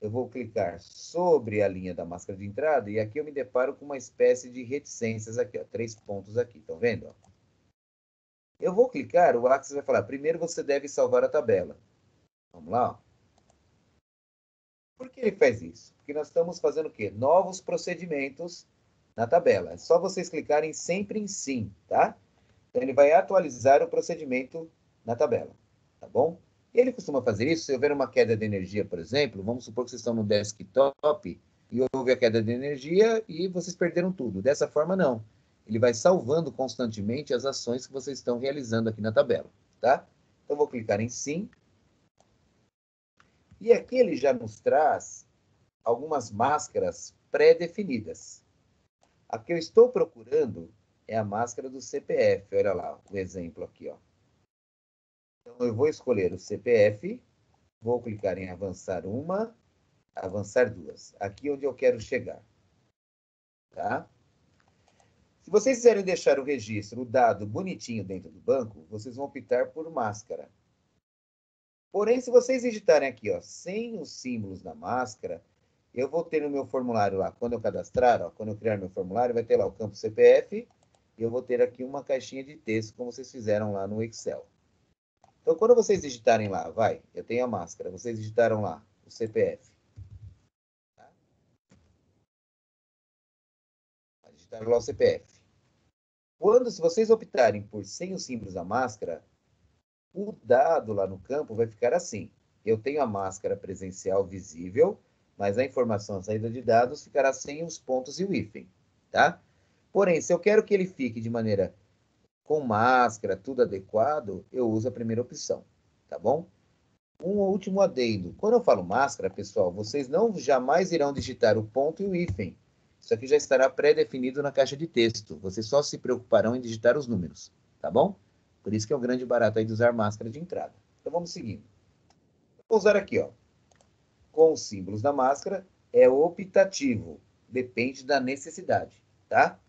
Eu vou clicar sobre a linha da máscara de entrada e aqui eu me deparo com uma espécie de reticências aqui, ó, 3 pontos aqui, estão vendo? Ó? Eu vou clicar, o Axis vai falar, primeiro você deve salvar a tabela. Vamos lá, ó. Por que ele faz isso? Porque nós estamos fazendo o quê? Novos procedimentos na tabela. É só vocês clicarem sempre em sim, tá? Então, ele vai atualizar o procedimento na tabela, tá bom? E ele costuma fazer isso, se houver uma queda de energia, por exemplo, vamos supor que vocês estão no desktop e houve a queda de energia e vocês perderam tudo. Dessa forma, não. Ele vai salvando constantemente as ações que vocês estão realizando aqui na tabela, tá? Então, vou clicar em sim. E aqui ele já nos traz algumas máscaras pré-definidas. A que eu estou procurando é a máscara do CPF. Olha lá o exemplo aqui, ó. Então, eu vou escolher o CPF, vou clicar em avançar uma, avançar duas. Aqui onde eu quero chegar, tá? Se vocês quiserem deixar o registro, o dado bonitinho dentro do banco, vocês vão optar por máscara. Porém, se vocês digitarem aqui, ó, sem os símbolos da máscara, eu vou ter no meu formulário lá, quando eu cadastrar, ó, quando eu criar meu formulário, vai ter lá o campo CPF, e eu vou ter aqui uma caixinha de texto, como vocês fizeram lá no Excel. Então, quando vocês digitarem lá, vai, eu tenho a máscara, vocês digitaram lá o CPF. Tá? Digitaram lá o CPF. Quando, se vocês optarem por sem os símbolos da máscara, o dado lá no campo vai ficar assim. Eu tenho a máscara presencial visível, mas a informação, a saída de dados, ficará sem os pontos e o hífen, tá? Porém, se eu quero que ele fique de maneira com máscara, tudo adequado, eu uso a primeira opção, tá bom? Um último adendo. Quando eu falo máscara, pessoal, vocês não jamais irão digitar o ponto e o hífen. Isso aqui já estará pré-definido na caixa de texto. Vocês só se preocuparão em digitar os números, tá bom? Por isso que é o grande barato aí de usar máscara de entrada. Então vamos seguindo. Vou usar aqui, ó, com os símbolos da máscara, é optativo. Depende da necessidade, tá?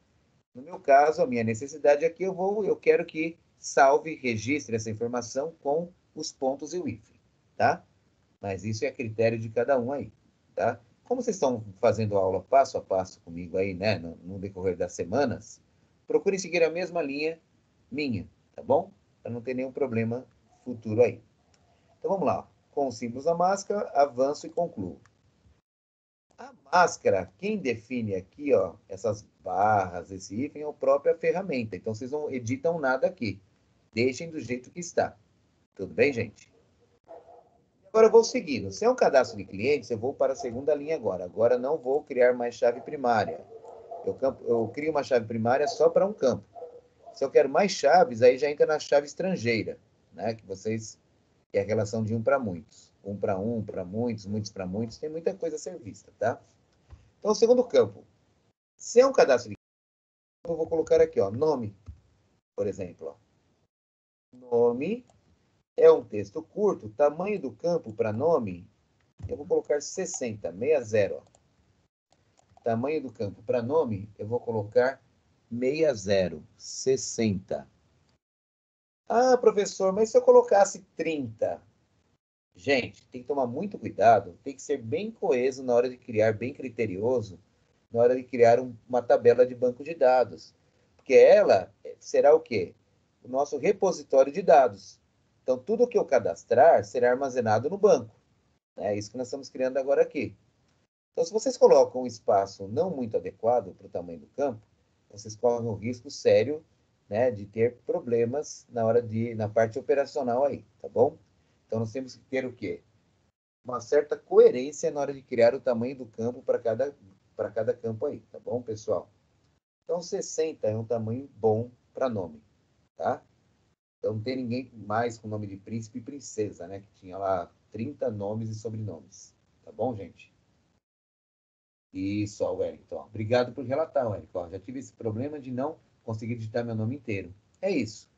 No meu caso, a minha necessidade aqui, eu quero que salve, registre essa informação com os pontos e o hífen, tá? Mas isso é a critério de cada um aí, tá? Como vocês estão fazendo aula passo a passo comigo aí, né, no decorrer das semanas, procurem seguir a mesma linha minha, tá bom? para não ter nenhum problema futuro aí. Então vamos lá. Com os símbolos da máscara, avanço e concluo. A máscara, quem define aqui, ó, essas barras, esse hífen, é a própria ferramenta. Então vocês não editam nada aqui. Deixem do jeito que está. Tudo bem, gente? Agora eu vou seguindo. Se é um cadastro de clientes, eu vou para a segunda linha agora. Agora não vou criar mais chave primária. Eu crio uma chave primária só para um campo. Se eu quero mais chaves, aí já entra na chave estrangeira, né? Que é a relação de um para muitos. Um para muitos, muitos para muitos. Tem muita coisa a ser vista, tá? Então, o segundo campo. Se é um cadastro de campo, eu vou colocar aqui, ó, nome, por exemplo. Ó. Nome é um texto curto, tamanho do campo para nome, eu vou colocar 60, 60. Ó. Tamanho do campo para nome, eu vou colocar 60, 60. Ah, professor, mas se eu colocasse 30? Gente, tem que tomar muito cuidado, tem que ser bem coeso na hora de criar, bem criterioso, na hora de criar uma tabela de banco de dados. Porque ela será o quê? O nosso repositório de dados. Então, tudo que eu cadastrar será armazenado no banco. É isso que nós estamos criando agora aqui. Então, se vocês colocam um espaço não muito adequado para o tamanho do campo, vocês correm um risco sério, né, de ter problemas na parte operacional aí, tá bom? Então, nós temos que ter o quê? Uma certa coerência na hora de criar o tamanho do campo para cada campo aí, tá bom, pessoal? Então, 60 é um tamanho bom para nome, tá? Então, não tem ninguém mais com nome de príncipe e princesa, né? Que tinha lá 30 nomes e sobrenomes. Tá bom, gente? Isso, ó, Wellington. Obrigado por relatar, Wellington. Já tive esse problema de não conseguir digitar meu nome inteiro. É isso.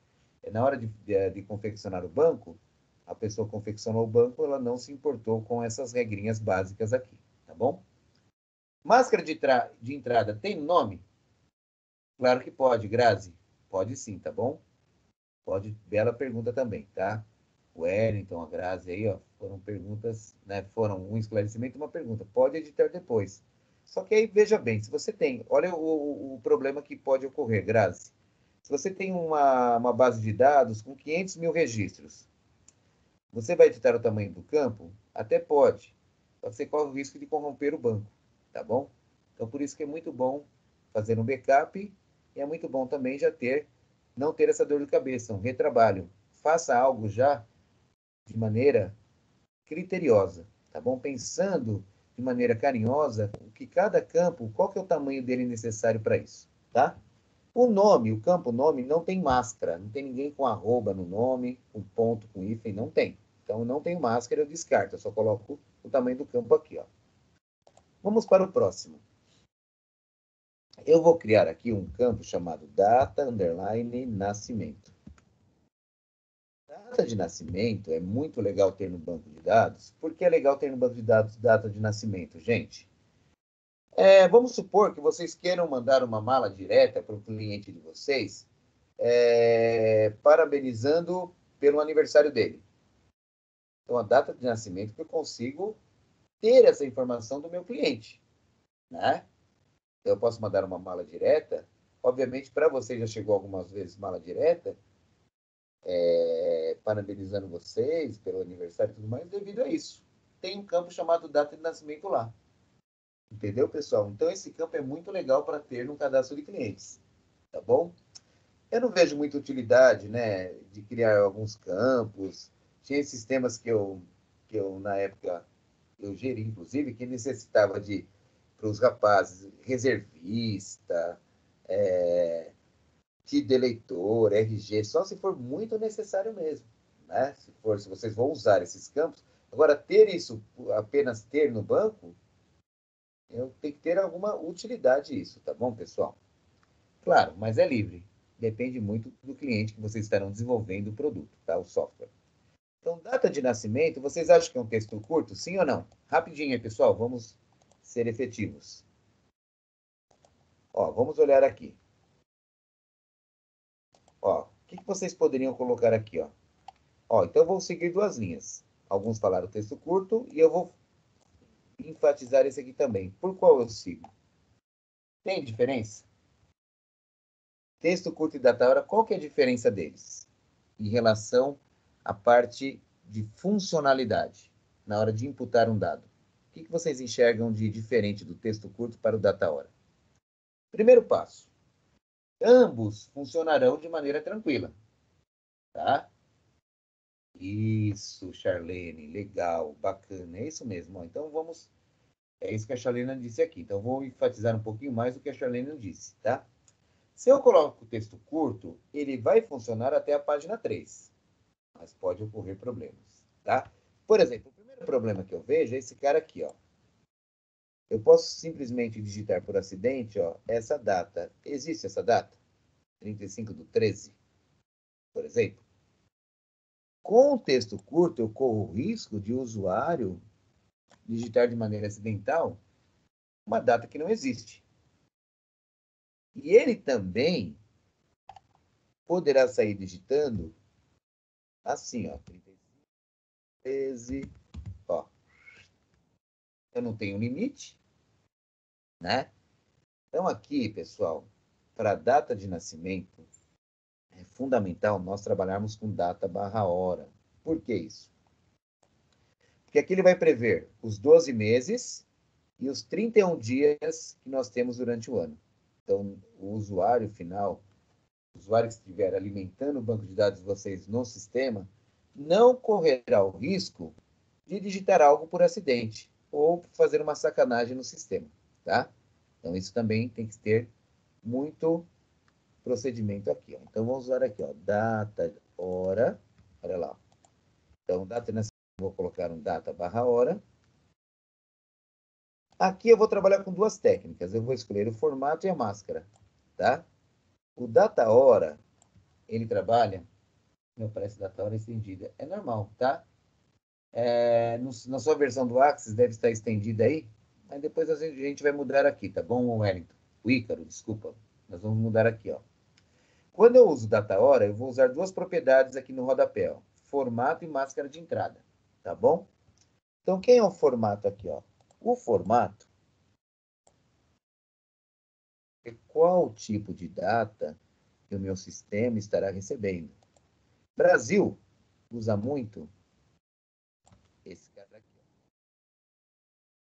Na hora de confeccionar o banco, a pessoa confeccionou o banco, ela não se importou com essas regrinhas básicas aqui, tá bom? Máscara de entrada tem nome? Claro que pode, Grazi. Pode sim, tá bom? Pode, bela pergunta também, tá? O Wellington, a Grazi aí, ó, foram perguntas, né? Foram um esclarecimento e uma pergunta. Pode editar depois. Só que aí, veja bem, se você tem, olha o problema que pode ocorrer, Grazi. Se você tem uma base de dados com 500 mil registros, você vai editar o tamanho do campo? Até pode. Só que você corre o risco de corromper o banco, tá bom? Então, por isso que é muito bom fazer um backup e é muito bom também não ter essa dor de cabeça, um retrabalho. Faça algo já de maneira criteriosa, tá bom? Pensando de maneira carinhosa o que cada campo, qual que é o tamanho dele necessário para isso, tá? O nome, o campo nome, não tem máscara. Não tem ninguém com arroba no nome, com ponto, com hífen, não tem. Então, não tem máscara, eu descarto. Eu só coloco o tamanho do campo aqui, ó. Vamos para o próximo. Eu vou criar aqui um campo chamado data, underline, nascimento. Data de nascimento é muito legal ter no banco de dados. Por que é legal ter no banco de dados data de nascimento, gente? Vamos supor que vocês queiram mandar uma mala direta para o cliente de vocês, parabenizando pelo aniversário dele. Então, a data de nascimento que eu consigo ter essa informação do meu cliente, né? Então, eu posso mandar uma mala direta. Obviamente, para você já chegou algumas vezes mala direta, parabenizando vocês pelo aniversário e tudo mais, devido a isso. Tem um campo chamado data de nascimento lá. Entendeu, pessoal? Então, esse campo é muito legal para ter no cadastro de clientes, tá bom? Eu não vejo muita utilidade, né, de criar alguns campos. Tinha sistemas que eu na época, eu geri, inclusive, que necessitava para os rapazes, reservista, de eleitor, RG, só se for muito necessário mesmo, né? Se vocês vão usar esses campos. Agora, ter isso, apenas ter no banco, eu tenho que ter alguma utilidade isso, tá bom, pessoal? Claro, mas é livre. Depende muito do cliente que vocês estarão desenvolvendo o produto, tá? O software. Então, data de nascimento, vocês acham que é um texto curto? Sim ou não? Rapidinho aí, pessoal, vamos ser efetivos. Ó, vamos olhar aqui. Ó, o que vocês poderiam colocar aqui, ó? Ó, então eu vou seguir duas linhas. Alguns falaram texto curto e eu vou enfatizar esse aqui também. Por qual eu sigo? Tem diferença? Texto curto e data hora, qual que é a diferença deles? em relação à parte de funcionalidade, na hora de imputar um dado. O que vocês enxergam de diferente do texto curto para o data hora? Primeiro passo. Ambos funcionarão de maneira tranquila. Tá? Isso, Charlene, legal, bacana, é isso mesmo. Ó. Então vamos, é isso que a Charlene disse aqui. Então vou enfatizar um pouquinho mais do que a Charlene disse, tá? Se eu coloco o texto curto, ele vai funcionar até a página 3, mas pode ocorrer problemas, tá? Por exemplo, o primeiro problema que eu vejo é esse cara aqui, ó. Eu posso simplesmente digitar por acidente, ó, essa data. Existe essa data? 35/13, por exemplo. Com o texto curto, eu corro o risco de o usuário digitar de maneira acidental uma data que não existe. E ele também poderá sair digitando assim, ó, 35/13, ó. Eu não tenho limite, né? Então aqui, pessoal, para data de nascimento, é fundamental nós trabalharmos com data barra hora. Por que isso? Porque aqui ele vai prever os 12 meses e os 31 dias que nós temos durante o ano. Então, o usuário final, o usuário que estiver alimentando o banco de dados de vocês no sistema, não correrá o risco de digitar algo por acidente ou fazer uma sacanagem no sistema, tá? Então, isso também tem que ter muito procedimento aqui, ó. Então, vamos usar aqui, ó, data, hora, olha lá. Então, data, vou colocar um data barra hora. Aqui eu vou trabalhar com duas técnicas. Eu vou escolher o formato e a máscara, tá? O data hora, ele trabalha... Meu, parece data hora estendida. É normal, tá? Na sua versão do Axis deve estar estendida aí, mas depois a gente vai mudar aqui, tá bom, Wellington? O Ícaro, desculpa. Nós vamos mudar aqui, ó. Quando eu uso data hora, eu vou usar duas propriedades aqui no rodapé, ó. Formato e máscara de entrada, tá bom? Então, quem é o formato aqui, ó? O formato é qual tipo de data que o meu sistema estará recebendo. Brasil usa muito esse cara aqui, ó.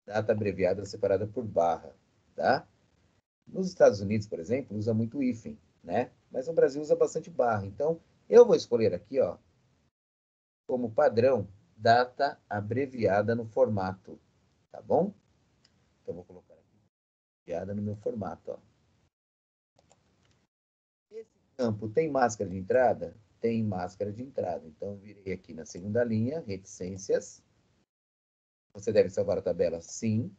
Data abreviada separada por barra, tá? Nos Estados Unidos, por exemplo, usa muito hífen, né? Mas no Brasil usa bastante barra. Então, eu vou escolher aqui, ó, como padrão, data abreviada no formato, tá bom? Então, vou colocar aqui, abreviada no meu formato, ó. Esse campo tem máscara de entrada? Tem máscara de entrada. Então, virei aqui na segunda linha, reticências. Você deve salvar a tabela? Sim.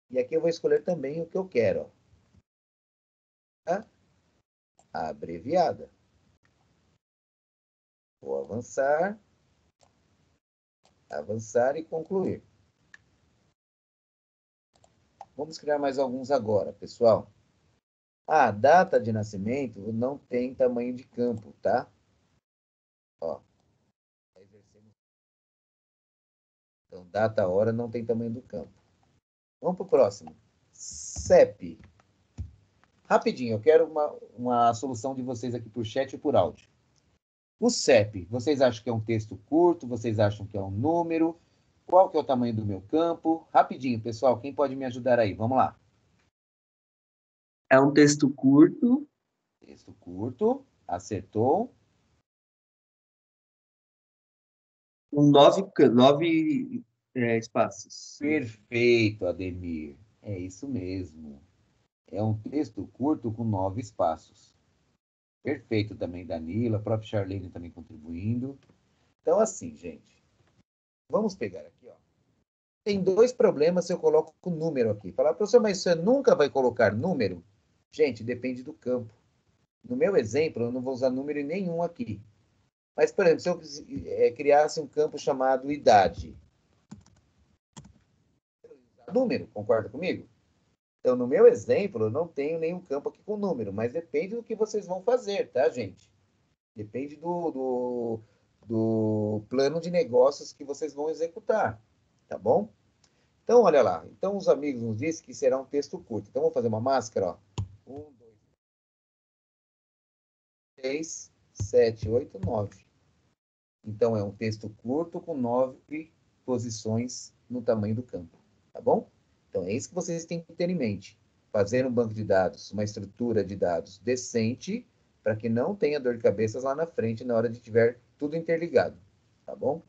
E aqui eu vou escolher também o que eu quero, ó. Tá? A abreviada. Vou avançar, avançar e concluir. Vamos criar mais alguns agora, pessoal. A data de nascimento não tem tamanho de campo, tá? Ó. Então, data, hora não tem tamanho do campo. Vamos para o próximo. CEP. Rapidinho, eu quero uma solução de vocês aqui por chat e por áudio. O CEP, vocês acham que é um texto curto? Vocês acham que é um número? Qual que é o tamanho do meu campo? Rapidinho, pessoal, quem pode me ajudar aí? Vamos lá. É um texto curto. Texto curto, acertou. Com nove espaços. Perfeito, Ademir. É isso mesmo. É um texto curto com 9 espaços. Perfeito também, Danila, a própria Charlene também contribuindo. Então, assim, gente, vamos pegar aqui, ó. Tem dois problemas se eu coloco o número aqui. Falar, professor, mas você nunca vai colocar número? Gente, depende do campo. No meu exemplo, eu não vou usar número nenhum aqui. Mas, por exemplo, se eu criasse um campo chamado idade. Número, concorda comigo? Então, no meu exemplo, eu não tenho nenhum campo aqui com número, mas depende do que vocês vão fazer, tá, gente? Depende do plano de negócios que vocês vão executar, tá bom? Então, olha lá. Então, os amigos nos dizem que será um texto curto. Então, vamos fazer uma máscara, ó. 1, 2, 3, 7, 8, 9. Então, é um texto curto com 9 posições no tamanho do campo, tá bom? Então, é isso que vocês têm que ter em mente. Fazer um banco de dados, uma estrutura de dados decente, para que não tenha dor de cabeça lá na frente, na hora de tiver tudo interligado, tá bom?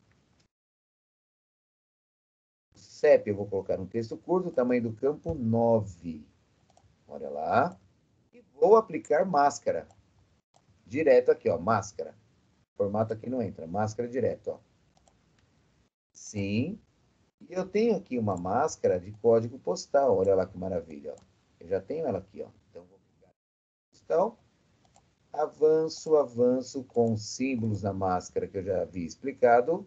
CEP, eu vou colocar um texto curto, tamanho do campo 9. Olha lá. E vou aplicar máscara. Direto aqui, ó, máscara. Formato aqui não entra, máscara direto, ó. Sim. E eu tenho aqui uma máscara de código postal. Olha lá que maravilha, ó. Eu já tenho ela aqui, ó. Então, vou clicar em postal. Avanço, avanço com símbolos na máscara que eu já havia explicado.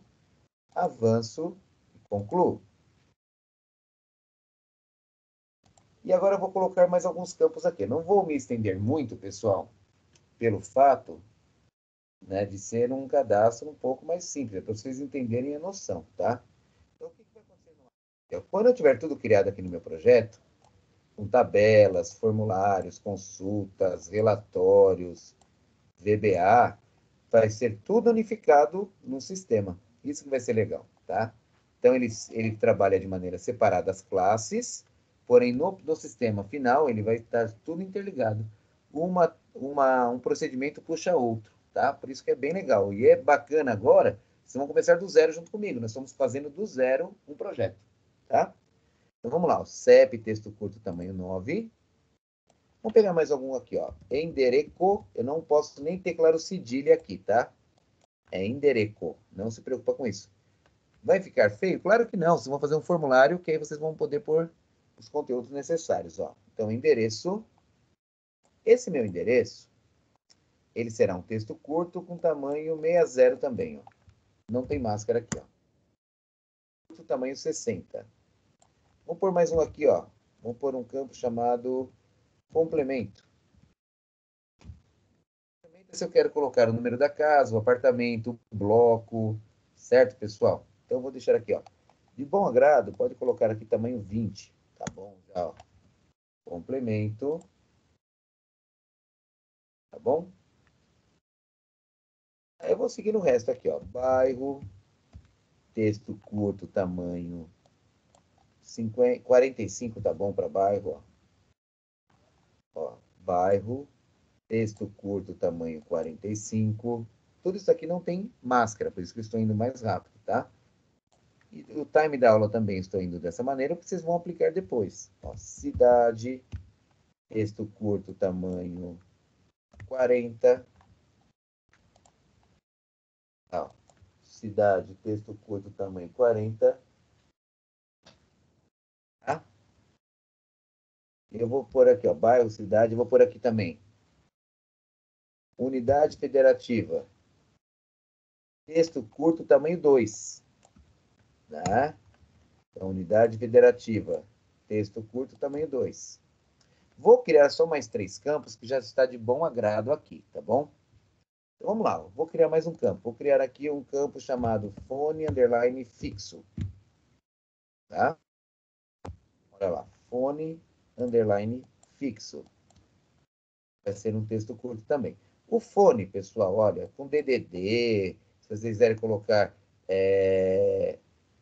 Avanço e concluo. E agora eu vou colocar mais alguns campos aqui. Não vou me estender muito, pessoal, pelo fato, né, de ser um cadastro um pouco mais simples, para vocês entenderem a noção, tá? Então, o que vai acontecer no... Quando eu tiver tudo criado aqui no meu projeto, com tabelas, formulários, consultas, relatórios, VBA, vai ser tudo unificado no sistema. Isso que vai ser legal, tá? Então, ele trabalha de maneira separada as classes, porém, no sistema final, ele vai estar tudo interligado. Um procedimento puxa outro, tá? Por isso que é bem legal. E é bacana agora, vocês vão começar do zero junto comigo. Nós estamos fazendo do zero um projeto, tá? Então, vamos lá. O CEP, texto curto, tamanho 9. Vamos pegar mais algum aqui, ó. Endereco, eu não posso nem ter claro cedilha aqui, tá? É endereco, não se preocupa com isso. Vai ficar feio? Claro que não, vocês vão fazer um formulário que aí vocês vão poder pôr os conteúdos necessários, ó. Então, endereço. Esse meu endereço, ele será um texto curto com tamanho 60 também, ó. Não tem máscara aqui, ó. Curto, tamanho 60. Vamos pôr mais um aqui, ó. Vamos pôr um campo chamado complemento. Se eu quero colocar o número da casa, o apartamento, o bloco, certo, pessoal? Então, eu vou deixar aqui, ó. De bom agrado, pode colocar aqui tamanho 20. Tá bom, já, ó. Complemento. Tá bom? Aí eu vou seguir no resto aqui, ó. Bairro, texto curto, tamanho 45, tá bom para bairro, ó. Ó, bairro, texto curto, tamanho 45. Tudo isso aqui não tem máscara, por isso que eu estou indo mais rápido, tá? E o time da aula também estou indo dessa maneira, porque vocês vão aplicar depois. Ó, cidade, texto curto, tamanho 40. Ó, cidade, texto curto, tamanho 40. Tá? Eu vou pôr aqui, ó, bairro, cidade, vou pôr aqui também. Unidade federativa. Texto curto, tamanho 2. Tá? Então, unidade federativa. Texto curto, tamanho 2. Vou criar só mais 3 campos, que já está de bom agrado aqui, tá bom? Então, vamos lá. Vou criar mais um campo. Vou criar aqui um campo chamado fone underline fixo. Tá? Olha lá. Fone underline fixo. Vai ser um texto curto também. O fone, pessoal, olha, com DDD, se vocês quiserem colocar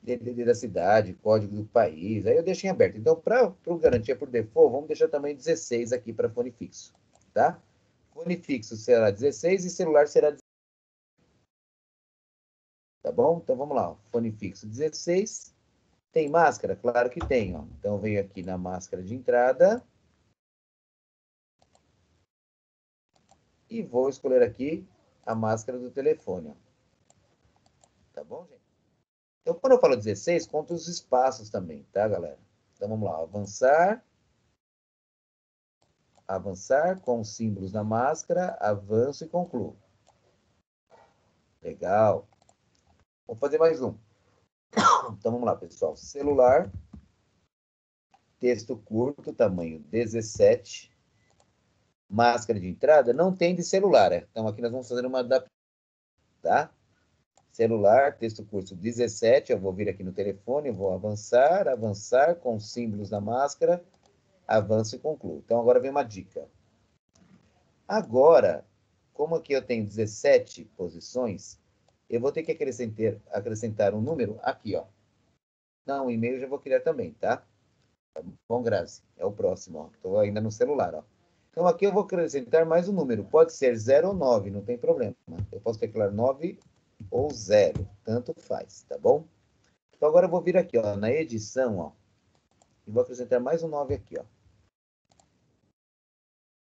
DDD da cidade, código do país, aí eu deixo em aberto. Então, para garantia por default, vamos deixar também 16 aqui para fone fixo, tá? Fone fixo será 16 e celular será 16. Tá bom? Então, vamos lá. Fone fixo 16. Tem máscara? Claro que tem, ó. Então, eu venho aqui na máscara de entrada. E vou escolher aqui a máscara do telefone, ó. Tá bom, gente? Então, quando eu falo 16, conta os espaços também, tá, galera? Então, vamos lá. Avançar. Avançar com os símbolos na máscara. Avanço e concluo. Legal. Vamos fazer mais um. Então, vamos lá, pessoal. Celular. Texto curto, tamanho 17. Máscara de entrada. Não tem de celular, né? Então, aqui nós vamos fazer uma adaptação, tá? Celular, texto curto 17. Eu vou vir aqui no telefone, vou avançar, avançar com os símbolos na máscara. Avanço e concluo. Então, agora vem uma dica. Agora, como aqui eu tenho 17 posições, eu vou ter que acrescentar um número aqui, ó. Não, o e-mail eu já vou criar também, tá? Tá bom, Grazi? É o próximo, ó. Estou ainda no celular, ó. Então, aqui eu vou acrescentar mais um número. Pode ser 0 ou 9, não tem problema. Eu posso teclar 9 ou 0, tanto faz, tá bom? Então, agora eu vou vir aqui, ó, na edição, ó, e vou acrescentar mais um 9 aqui, ó.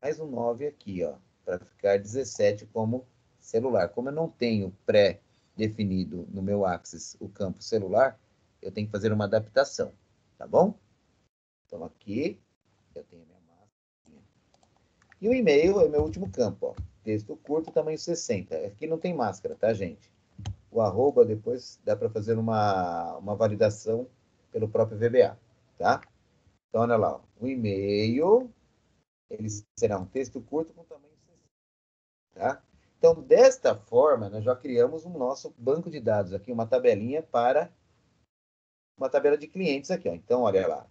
Mais um 9 aqui, ó, para ficar 17 como celular. Como eu não tenho pré-definido no meu Axis o campo celular, eu tenho que fazer uma adaptação, tá bom? Então, aqui, eu tenho a minha máscara. E o e-mail é o meu último campo, ó. Texto curto, tamanho 60. Aqui não tem máscara, tá, gente? O arroba, depois dá para fazer uma validação pelo próprio VBA, tá? Então, olha lá, ó. O e-mail, ele será um texto curto com tamanho 60, tá? Então, desta forma, nós já criamos um nosso banco de dados aqui, uma tabelinha para uma tabela de clientes aqui, ó. Então, olha lá.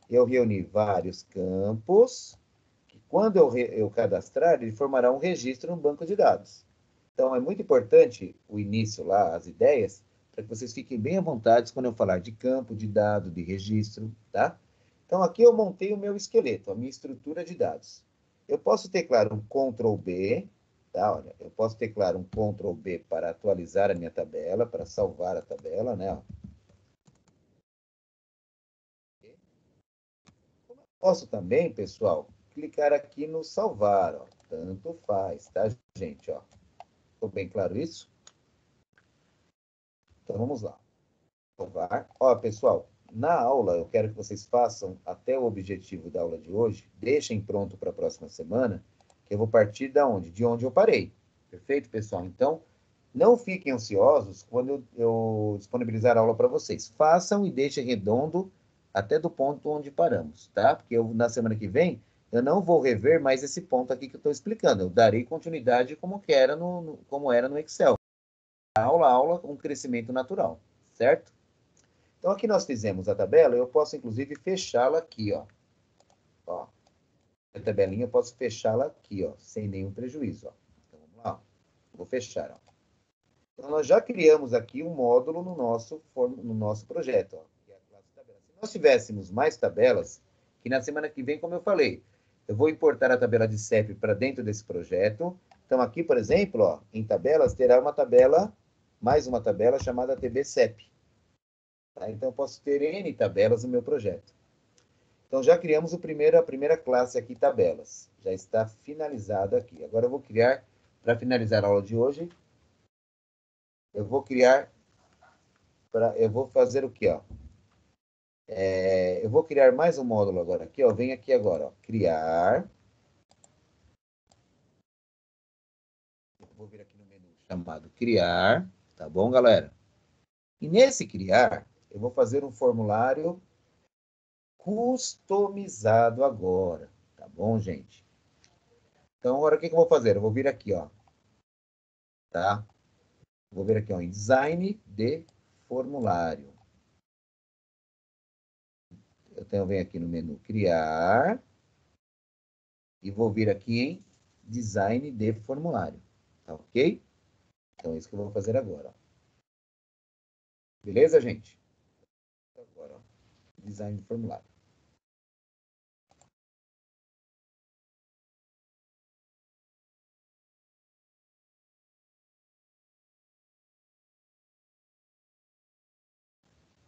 Eu reuni vários campos, que quando eu cadastrar, ele formará um registro no banco de dados. Então, é muito importante o início lá, as ideias, para que vocês fiquem bem à vontade quando eu falar de campo, de dado, de registro, tá? Então, aqui eu montei o meu esqueleto, a minha estrutura de dados. Eu posso teclar um Ctrl B, tá? Olha, eu posso teclar um Ctrl B para atualizar a minha tabela, para salvar a tabela, né? Ó. Posso também, pessoal, clicar aqui no salvar, ó. Tanto faz, tá, gente? Ó. Ficou bem claro isso? Então, vamos lá. Salvar. Ó, pessoal, na aula, eu quero que vocês façam até o objetivo da aula de hoje, deixem pronto para a próxima semana, que eu vou partir da onde? De onde eu parei. Perfeito, pessoal? Então, não fiquem ansiosos quando eu disponibilizar a aula para vocês. Façam e deixem redondo até do ponto onde paramos, tá? Porque na semana que vem, eu não vou rever mais esse ponto aqui que eu estou explicando. Eu darei continuidade como era no Excel. Aula a aula, um crescimento natural, certo? Então, aqui nós fizemos a tabela, eu posso, inclusive, fechá-la aqui, ó. Ó. A tabelinha eu posso fechá-la aqui, ó, sem nenhum prejuízo, ó. Então, vamos lá, ó. Vou fechar, ó. Então, nós já criamos aqui um módulo no nosso projeto, ó, que é a classe tabela. Se nós tivéssemos mais tabelas, que na semana que vem, como eu falei, eu vou importar a tabela de CEP para dentro desse projeto. Então, aqui, por exemplo, ó, em tabelas, terá uma tabela, mais uma tabela chamada TB-CEP. Tá? Então, eu posso ter N tabelas no meu projeto. Então, já criamos a primeira classe aqui, tabelas. Já está finalizado aqui. Agora, eu vou criar, para finalizar a aula de hoje, eu vou fazer o quê? Ó? Eu vou criar mais um módulo agora aqui. Ó. Vem aqui agora. Ó. Criar. Eu vou vir aqui no menu chamado Criar. Tá bom, galera? E nesse Criar, eu vou fazer um formulário customizado agora. Tá bom, gente? Então, agora o que eu vou fazer? Eu vou vir aqui, ó. Tá? Vou vir aqui, ó, em design de formulário. Venho aqui no menu criar e vou vir aqui em design de formulário. Tá ok? Então, é isso que eu vou fazer agora. Ó. Beleza, gente? Agora, ó, design de formulário.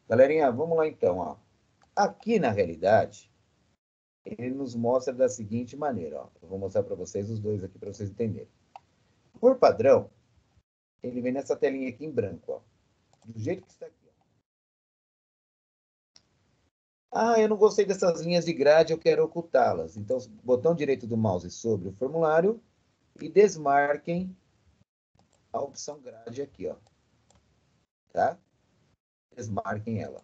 Galerinha, vamos lá então. Ó. Aqui, na realidade, ele nos mostra da seguinte maneira. Ó. Eu vou mostrar para vocês os dois aqui para vocês entenderem. Por padrão, ele vem nessa telinha aqui em branco. Ó. Do jeito que está aqui. Ah, eu não gostei dessas linhas de grade, eu quero ocultá-las. Então, botão direito do mouse sobre o formulário e desmarquem a opção grade aqui, ó. Tá? Desmarquem ela.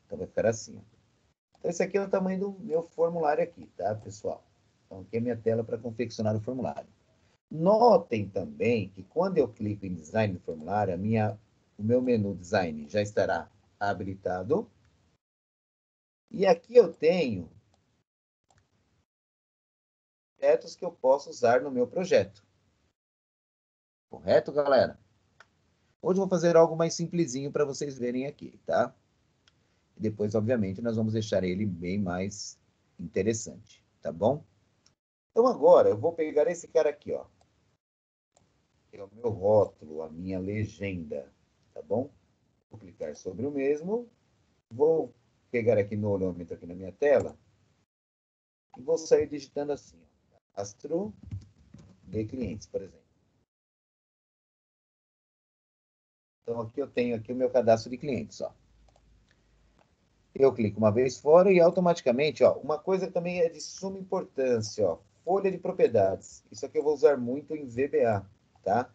Então, vai ficar assim, ó. Então, esse aqui é o tamanho do meu formulário aqui, tá, pessoal? Então, aqui é a minha tela para confeccionar o formulário. Notem também que quando eu clico em design do formulário, o meu menu design já estará habilitado. E aqui eu tenho objetos que eu posso usar no meu projeto. Correto, galera? Hoje eu vou fazer algo mais simplesinho para vocês verem aqui, tá? Depois, obviamente, nós vamos deixar ele bem mais interessante, tá bom? Então agora eu vou pegar esse cara aqui, ó. Que é o meu rótulo, a minha legenda, tá bom? Vou clicar sobre o mesmo, vou pegar aqui no olhômetro aqui na minha tela e vou sair digitando assim, ó, cadastro de clientes, por exemplo. Então aqui eu tenho aqui o meu cadastro de clientes, ó. Eu clico uma vez fora e automaticamente, ó, uma coisa que também é de suma importância, ó, folha de propriedades. Isso aqui eu vou usar muito em VBA, tá?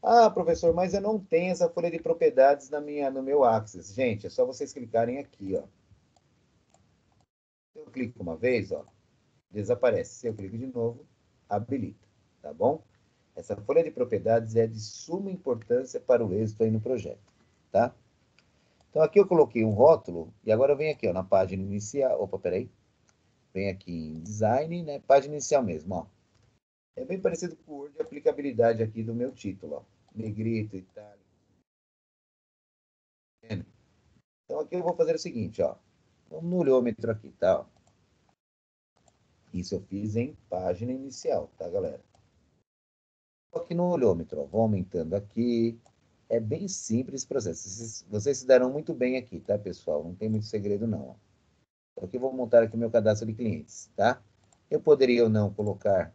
Ah, professor, mas eu não tenho essa folha de propriedades no meu Access. Gente, é só vocês clicarem aqui, ó. Se eu clico uma vez, ó, desaparece. Se eu clico de novo, habilita, tá bom? Essa folha de propriedades é de suma importância para o êxito aí no projeto, tá? Então aqui eu coloquei um rótulo e agora eu venho aqui, ó, na página inicial. Opa, peraí. Vem aqui em design, né? Página inicial mesmo, ó. É bem parecido com o Word de aplicabilidade aqui do meu título, ó. Negrito, itálico. Então aqui eu vou fazer o seguinte, ó. Vamos no olhômetro aqui, tá? Ó. Isso eu fiz em página inicial, tá, galera? Aqui no olhômetro, ó. Vou aumentando aqui. É bem simples esse processo. Vocês se deram muito bem aqui, tá, pessoal? Não tem muito segredo, não. Ó. Aqui eu vou montar aqui o meu cadastro de clientes, tá? Eu poderia ou não colocar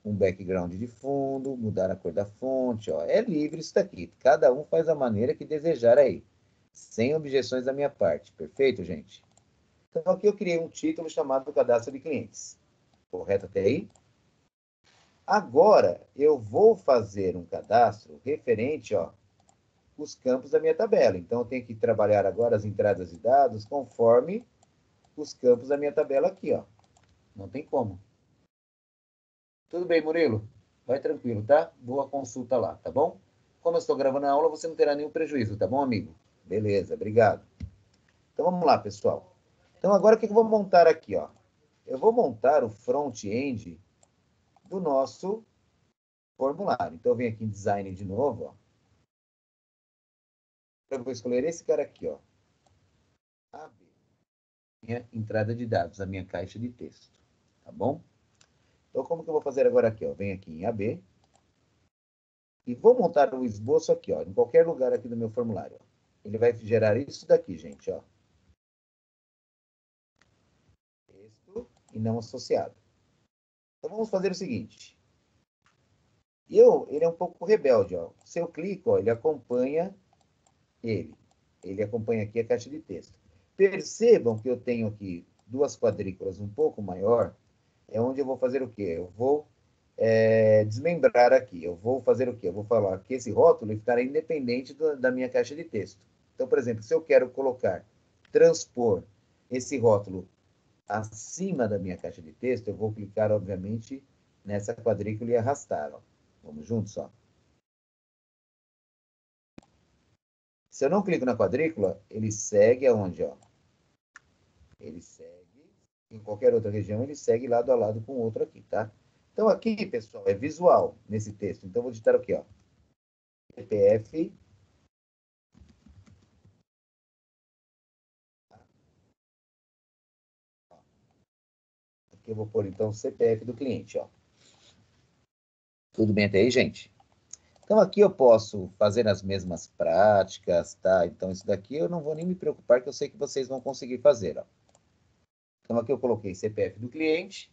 um background de fundo, mudar a cor da fonte, ó. É livre isso daqui. Cada um faz da maneira que desejar aí. Sem objeções da minha parte. Perfeito, gente? Então aqui eu criei um título chamado Cadastro de Clientes. Correto até aí? Agora eu vou fazer um cadastro referente, ó, os campos da minha tabela. Então eu tenho que trabalhar agora as entradas de dados conforme os campos da minha tabela aqui, ó. Não tem como. Tudo bem, Murilo? Vai tranquilo, tá? Boa consulta lá, tá bom? Como eu estou gravando a aula, você não terá nenhum prejuízo, tá bom, amigo? Beleza, obrigado. Então vamos lá, pessoal. Então agora o que eu vou montar aqui, ó? Eu vou montar o front-end do nosso formulário. Então eu venho aqui em design de novo, ó. Eu vou escolher esse cara aqui, ó. AB. Minha entrada de dados, a minha caixa de texto, tá bom? Então como que eu vou fazer agora aqui, ó? Venho aqui em AB. E vou montar o esboço aqui, ó, em qualquer lugar aqui do meu formulário. Ó. Ele vai gerar isso daqui, gente, ó. Texto e não associado. Então vamos fazer o seguinte. Ele é um pouco rebelde, ó. Se eu clico, ó, ele acompanha ele. Ele acompanha aqui a caixa de texto. Percebam que eu tenho aqui duas quadrículas um pouco maior. É onde eu vou fazer o quê? Eu vou desmembrar aqui. Eu vou fazer o quê? Eu vou falar que esse rótulo ficará independente da minha caixa de texto. Então, por exemplo, se eu quero transpor esse rótulo acima da minha caixa de texto, eu vou clicar, obviamente, nessa quadrícula e arrastar. Ó. Vamos juntos, ó. Se eu não clico na quadrícula, ele segue aonde, ó? Ele segue, em qualquer outra região, ele segue lado a lado com o outro aqui, tá? Então, aqui, pessoal, é visual nesse texto. Então, vou digitar aqui, ó. CPF. Aqui eu vou pôr, então, o CPF do cliente, ó. Tudo bem até aí, gente? Então, aqui eu posso fazer as mesmas práticas, tá? Então, isso daqui eu não vou nem me preocupar, que eu sei que vocês vão conseguir fazer, ó. Então, aqui eu coloquei CPF do cliente.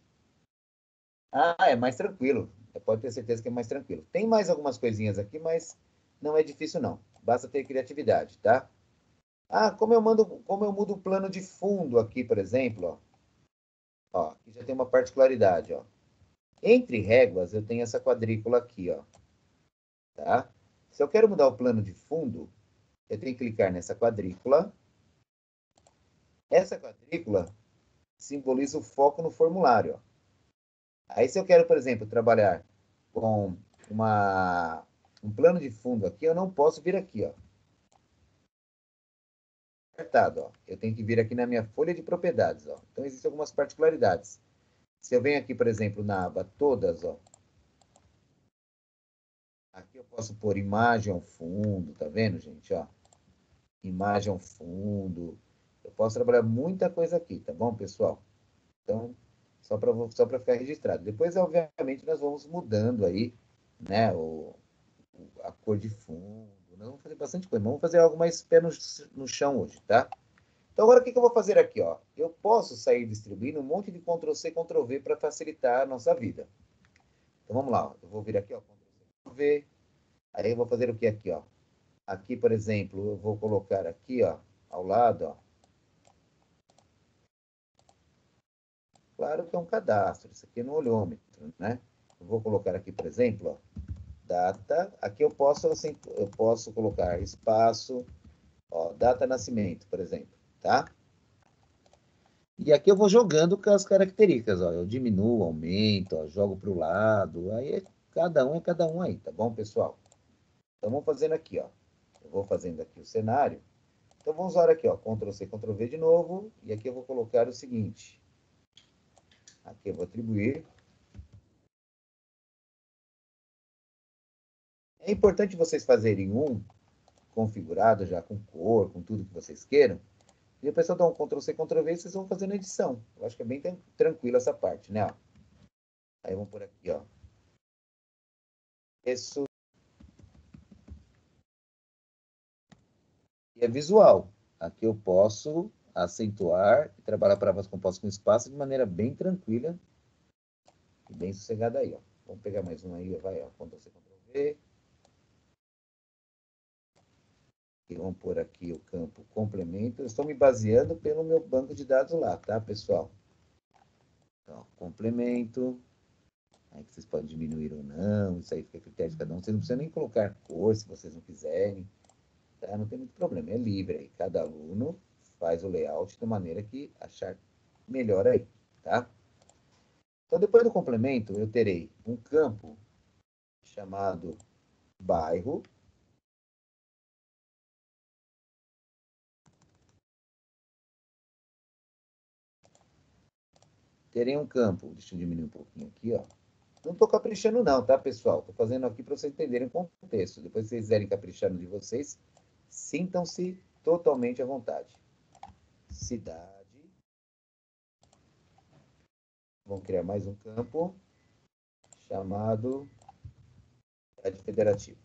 Ah, é mais tranquilo. Pode ter certeza que é mais tranquilo. Tem mais algumas coisinhas aqui, mas não é difícil, não. Basta ter criatividade, tá? Ah, como eu mudo o plano de fundo aqui, por exemplo, ó. Ó, aqui já tem uma particularidade, ó. Entre réguas, eu tenho essa quadrícula aqui, ó. Tá? Se eu quero mudar o plano de fundo, eu tenho que clicar nessa quadrícula. Essa quadrícula simboliza o foco no formulário, ó. Aí, se eu quero, por exemplo, trabalhar com um plano de fundo aqui, eu não posso vir aqui, ó. Apertado, ó. Eu tenho que vir aqui na minha folha de propriedades, ó. Então, existem algumas particularidades. Se eu venho aqui, por exemplo, na aba todas, ó. Aqui eu posso pôr imagem ao fundo, tá vendo, gente? Ó, imagem ao fundo. Eu posso trabalhar muita coisa aqui, tá bom, pessoal? Então, só para ficar registrado. Depois, obviamente, nós vamos mudando aí, né, a cor de fundo. Nós vamos fazer bastante coisa, mas vamos fazer algo mais pé no chão hoje, tá? Então, agora o que eu vou fazer aqui, ó? Eu posso sair distribuindo um monte de Ctrl+C, Ctrl+V para facilitar a nossa vida. Então, vamos lá, ó. Eu vou vir aqui, ó, Ctrl+C, Ctrl+V. Aí eu vou fazer o que aqui, ó? Aqui, por exemplo, eu vou colocar aqui, ó, ao lado, ó. Claro que é um cadastro, isso aqui é no olhômetro, né? Eu vou colocar aqui, por exemplo, ó, data. Aqui eu posso, assim, eu posso colocar espaço, ó, data nascimento, por exemplo, tá? E aqui eu vou jogando com as características, ó. Eu diminuo, aumento, ó, jogo para o lado. Aí é cada um aí, tá bom, pessoal? Então vamos fazendo aqui, ó. Eu vou fazendo aqui o cenário. Então vamos usar aqui, ó, Ctrl+C, Ctrl+V de novo. E aqui eu vou colocar o seguinte. Aqui eu vou atribuir. É importante vocês fazerem um configurado já com cor, com tudo que vocês queiram. E depois eu dou um Ctrl+C, Ctrl+V e vocês vão fazendo edição. Eu acho que é bem tranquilo essa parte, né? Ó. Aí vamos por aqui, ó. Isso é visual. Aqui eu posso acentuar e trabalhar palavras compostas com espaço de maneira bem tranquila e bem sossegada aí, ó. Vamos pegar mais um aí, vai, ó. Ctrl+C, Ctrl+V. E vamos pôr aqui o campo complemento. Eu estou me baseando pelo meu banco de dados lá, tá, pessoal? Então, complemento. Aí vocês podem diminuir ou não, isso aí fica a critério de cada um. Vocês não precisam nem colocar cor se vocês não quiserem, tá? Não tem muito problema, é livre aí. Cada aluno faz o layout da maneira que achar melhor aí, tá? Então, depois do complemento, eu terei um campo chamado bairro. Terei um campo, deixa eu diminuir um pouquinho aqui, ó. Não estou caprichando não, tá, pessoal? Estou fazendo aqui para vocês entenderem o contexto. Depois, se vocês quiserem caprichar no de vocês, sintam-se totalmente à vontade. Cidade. Vamos criar mais um campo chamado cidade federativa.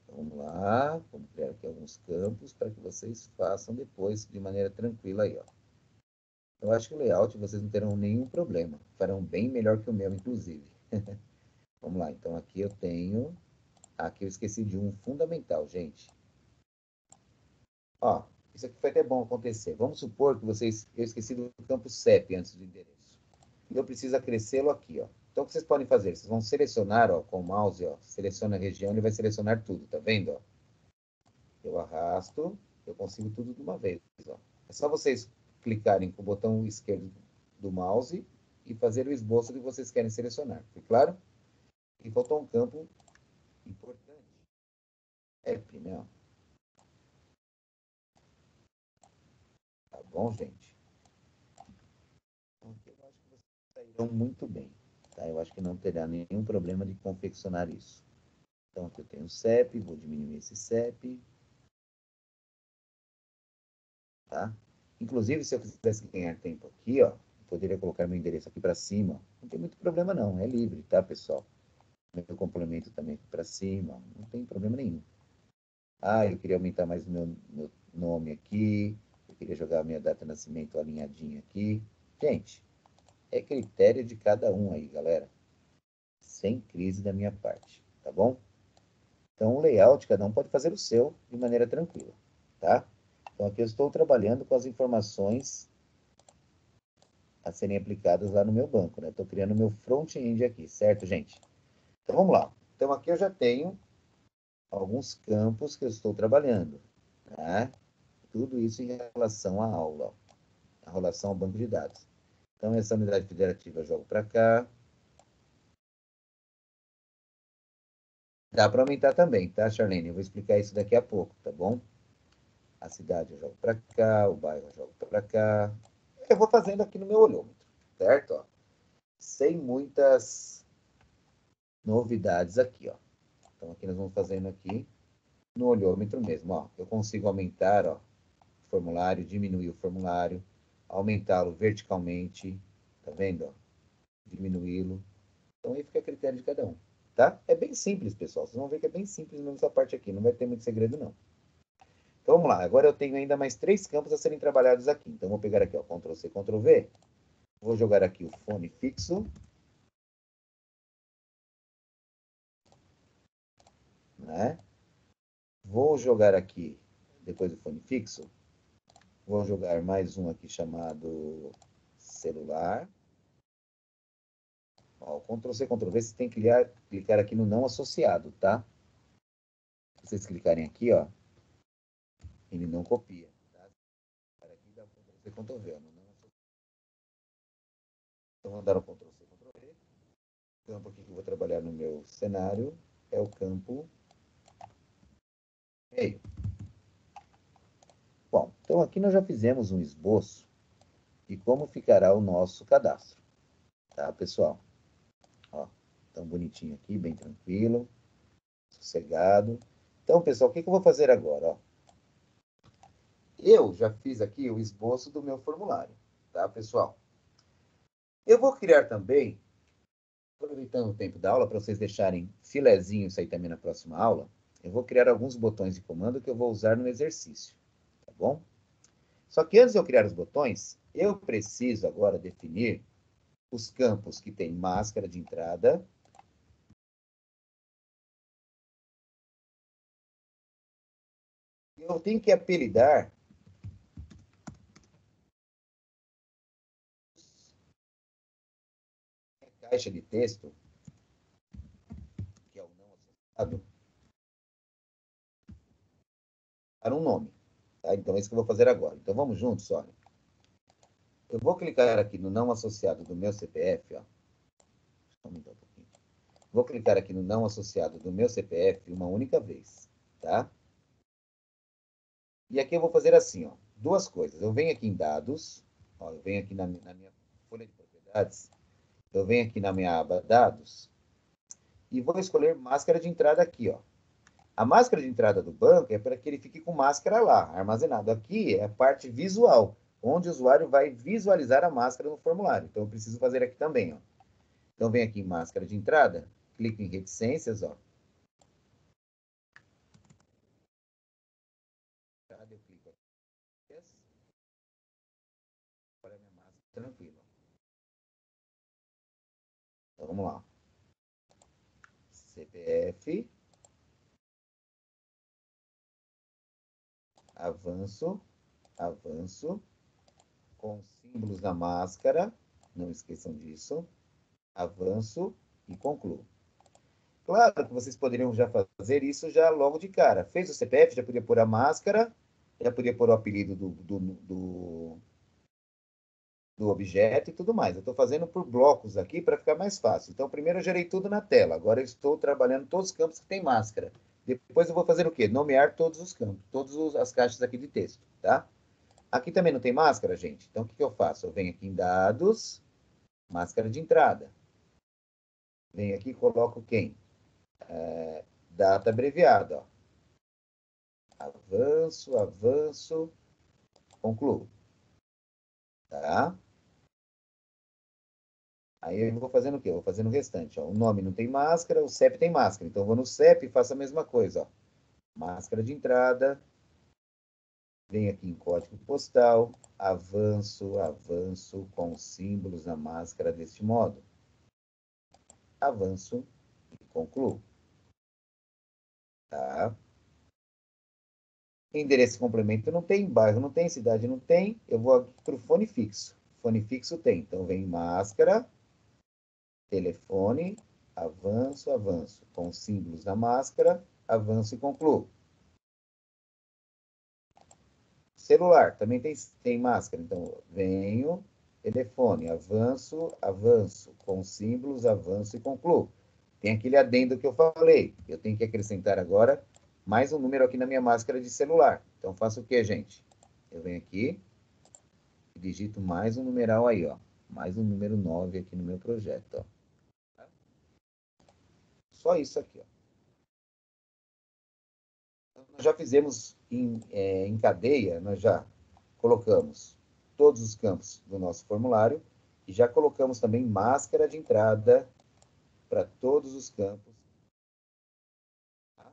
Vamos lá, vamos criar aqui alguns campos para que vocês façam depois de maneira tranquila aí, ó. Eu acho que o layout vocês não terão nenhum problema. Farão bem melhor que o meu, inclusive. Vamos lá, então aqui eu tenho... Aqui eu esqueci de um fundamental, gente. Ó, isso aqui foi até bom acontecer. Vamos supor que vocês... Eu esqueci do campo CEP antes do endereço. E eu preciso acrescê-lo aqui, ó. Então, o que vocês podem fazer? Vocês vão selecionar, ó, com o mouse, ó. Seleciona a região, ele vai selecionar tudo, tá vendo, ó? Eu arrasto, eu consigo tudo de uma vez, ó. É só vocês clicarem com o botão esquerdo do mouse e fazer o esboço que vocês querem selecionar. Foi claro? E faltou um campo importante. CEP, né? Tá bom, gente? Então, eu acho que vocês sairão muito bem. Tá? Eu acho que não terá nenhum problema de confeccionar isso. Então, aqui eu tenho o CEP, vou diminuir esse CEP. Tá? Inclusive, se eu quisesse ganhar tempo aqui, ó, eu poderia colocar meu endereço aqui para cima. Não tem muito problema, não. É livre, tá, pessoal? Meu complemento também aqui para cima. Não tem problema nenhum. Ah, eu queria aumentar mais o meu nome aqui. Eu queria jogar a minha data de nascimento alinhadinha aqui. Gente, é critério de cada um aí, galera. Sem crise da minha parte, tá bom? Então, o layout, cada um pode fazer o seu de maneira tranquila, tá? Então, aqui eu estou trabalhando com as informações a serem aplicadas lá no meu banco, né? Estou criando meu front-end aqui, certo, gente? Então, vamos lá. Então, aqui eu já tenho alguns campos que eu estou trabalhando, tá? Tudo isso em relação à aula, em relação ao banco de dados. Então, essa unidade federativa eu jogo para cá. Dá para aumentar também, tá, Charlene? Eu vou explicar isso daqui a pouco, tá bom? A cidade eu jogo para cá, o bairro eu jogo para cá. Eu vou fazendo aqui no meu olhômetro, certo? Ó, sem muitas novidades aqui, ó. Então, aqui nós vamos fazendo aqui no olhômetro mesmo, ó. Eu consigo aumentar, ó, o formulário, diminuir o formulário, aumentá-lo verticalmente, tá vendo, ó? Diminuí-lo. Então, aí fica a critério de cada um, tá? É bem simples, pessoal. Vocês vão ver que é bem simples mesmo essa parte aqui. Não vai ter muito segredo, não. Então, vamos lá. Agora eu tenho ainda mais 3 campos a serem trabalhados aqui. Então, vou pegar aqui, ó, Ctrl C, Ctrl V. Vou jogar aqui o fone fixo, né? Vou jogar aqui, depois do fone fixo, vou jogar mais um aqui chamado celular. Ó, Ctrl C, Ctrl V, você tem que clicar aqui no não associado, tá? Se vocês clicarem aqui, ó, ele não copia, tá? Aqui dá Ctrl C, Ctrl V, ó, no não associado. Então, vou dar o Ctrl C, Ctrl V. O campo aqui que eu vou trabalhar no meu cenário é o campo meio. Bom, então aqui nós já fizemos um esboço de como ficará o nosso cadastro, tá, pessoal? Ó, tão bonitinho aqui, bem tranquilo, sossegado. Então, pessoal, o que eu vou fazer agora? Ó? Eu já fiz aqui o esboço do meu formulário, tá, pessoal? Eu vou criar também, aproveitando o tempo da aula, para vocês deixarem filezinho isso aí também na próxima aula, eu vou criar alguns botões de comando que eu vou usar no exercício, tá bom? Só que antes de eu criar os botões, eu preciso agora definir os campos que tem máscara de entrada. Eu tenho que apelidar a caixa de texto, que é o não associado, para um nome. Tá? Então, é isso que eu vou fazer agora. Então, vamos juntos, olha. Eu vou clicar aqui no não associado do meu CPF, ó. Deixa eu aumentar um pouquinho. Vou clicar aqui no não associado do meu CPF uma única vez, tá? E aqui eu vou fazer assim, ó, duas coisas. Eu venho aqui em dados, ó, eu venho aqui na minha folha de propriedades, eu venho aqui na minha aba dados e vou escolher máscara de entrada aqui, ó. A máscara de entrada do banco é para que ele fique com máscara lá, armazenado. Aqui é a parte visual, onde o usuário vai visualizar a máscara no formulário. Então, eu preciso fazer aqui também, ó. Então, vem aqui em máscara de entrada, clico em reticências, ó. Eu clico aqui. Agora minha máscara tranquilo. Então, vamos lá. CPF. Avanço. Avanço. Com símbolos na máscara. Não esqueçam disso. Avanço e concluo. Claro que vocês poderiam já fazer isso já logo de cara. Fez o CPF, já podia pôr a máscara, já podia pôr o apelido do objeto e tudo mais. Eu estou fazendo por blocos aqui para ficar mais fácil. Então, primeiro eu gerei tudo na tela. Agora eu estou trabalhando todos os campos que tem máscara. Depois eu vou fazer o quê? Nomear todos os campos, todas as caixas aqui de texto, tá? Aqui também não tem máscara, gente? Então, o que eu faço? Eu venho aqui em dados, máscara de entrada. Venho aqui e coloco quem? Data abreviada, ó. Avanço, avanço, concluo. Tá? Aí eu vou fazendo o quê? Eu vou fazendo o restante. Ó. O nome não tem máscara, o CEP tem máscara. Então, eu vou no CEP e faço a mesma coisa. Ó. Máscara de entrada. Venho aqui em código postal. Avanço, avanço com símbolos na máscara deste modo. Avanço e concluo. Tá? Endereço e complemento não tem, bairro não tem, cidade não tem. Eu vou aqui para o fone fixo. Fone fixo tem. Então, vem máscara, telefone, avanço, avanço. Com símbolos na máscara, avanço e concluo. Celular, também tem máscara. Então, venho, telefone, avanço, avanço. Com símbolos, avanço e concluo. Tem aquele adendo que eu falei. Eu tenho que acrescentar agora mais um número aqui na minha máscara de celular. Então, faço o quê, gente? Eu venho aqui e digito mais um numeral aí, ó. Mais um número 9 aqui no meu projeto, ó. Só isso aqui, ó. Nós já fizemos em cadeia, nós já colocamos todos os campos do nosso formulário e já colocamos também máscara de entrada para todos os campos. Tá?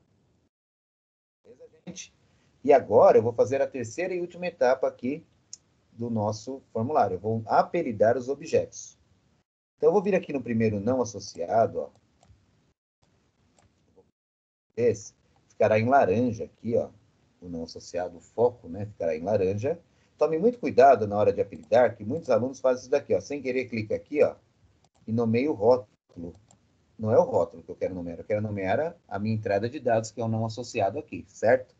Beleza, gente? E agora eu vou fazer a terceira e última etapa aqui do nosso formulário. Eu vou apelidar os objetos. Então, eu vou vir aqui no primeiro não associado, ó. Esse ficará em laranja aqui, ó. O não associado, o foco, né? Ficará em laranja. Tome muito cuidado na hora de apelidar, que muitos alunos fazem isso daqui, ó. Sem querer, clica aqui, ó, e nomeia o rótulo. Não é o rótulo que eu quero nomear. Eu quero nomear a minha entrada de dados, que é o não associado aqui, certo?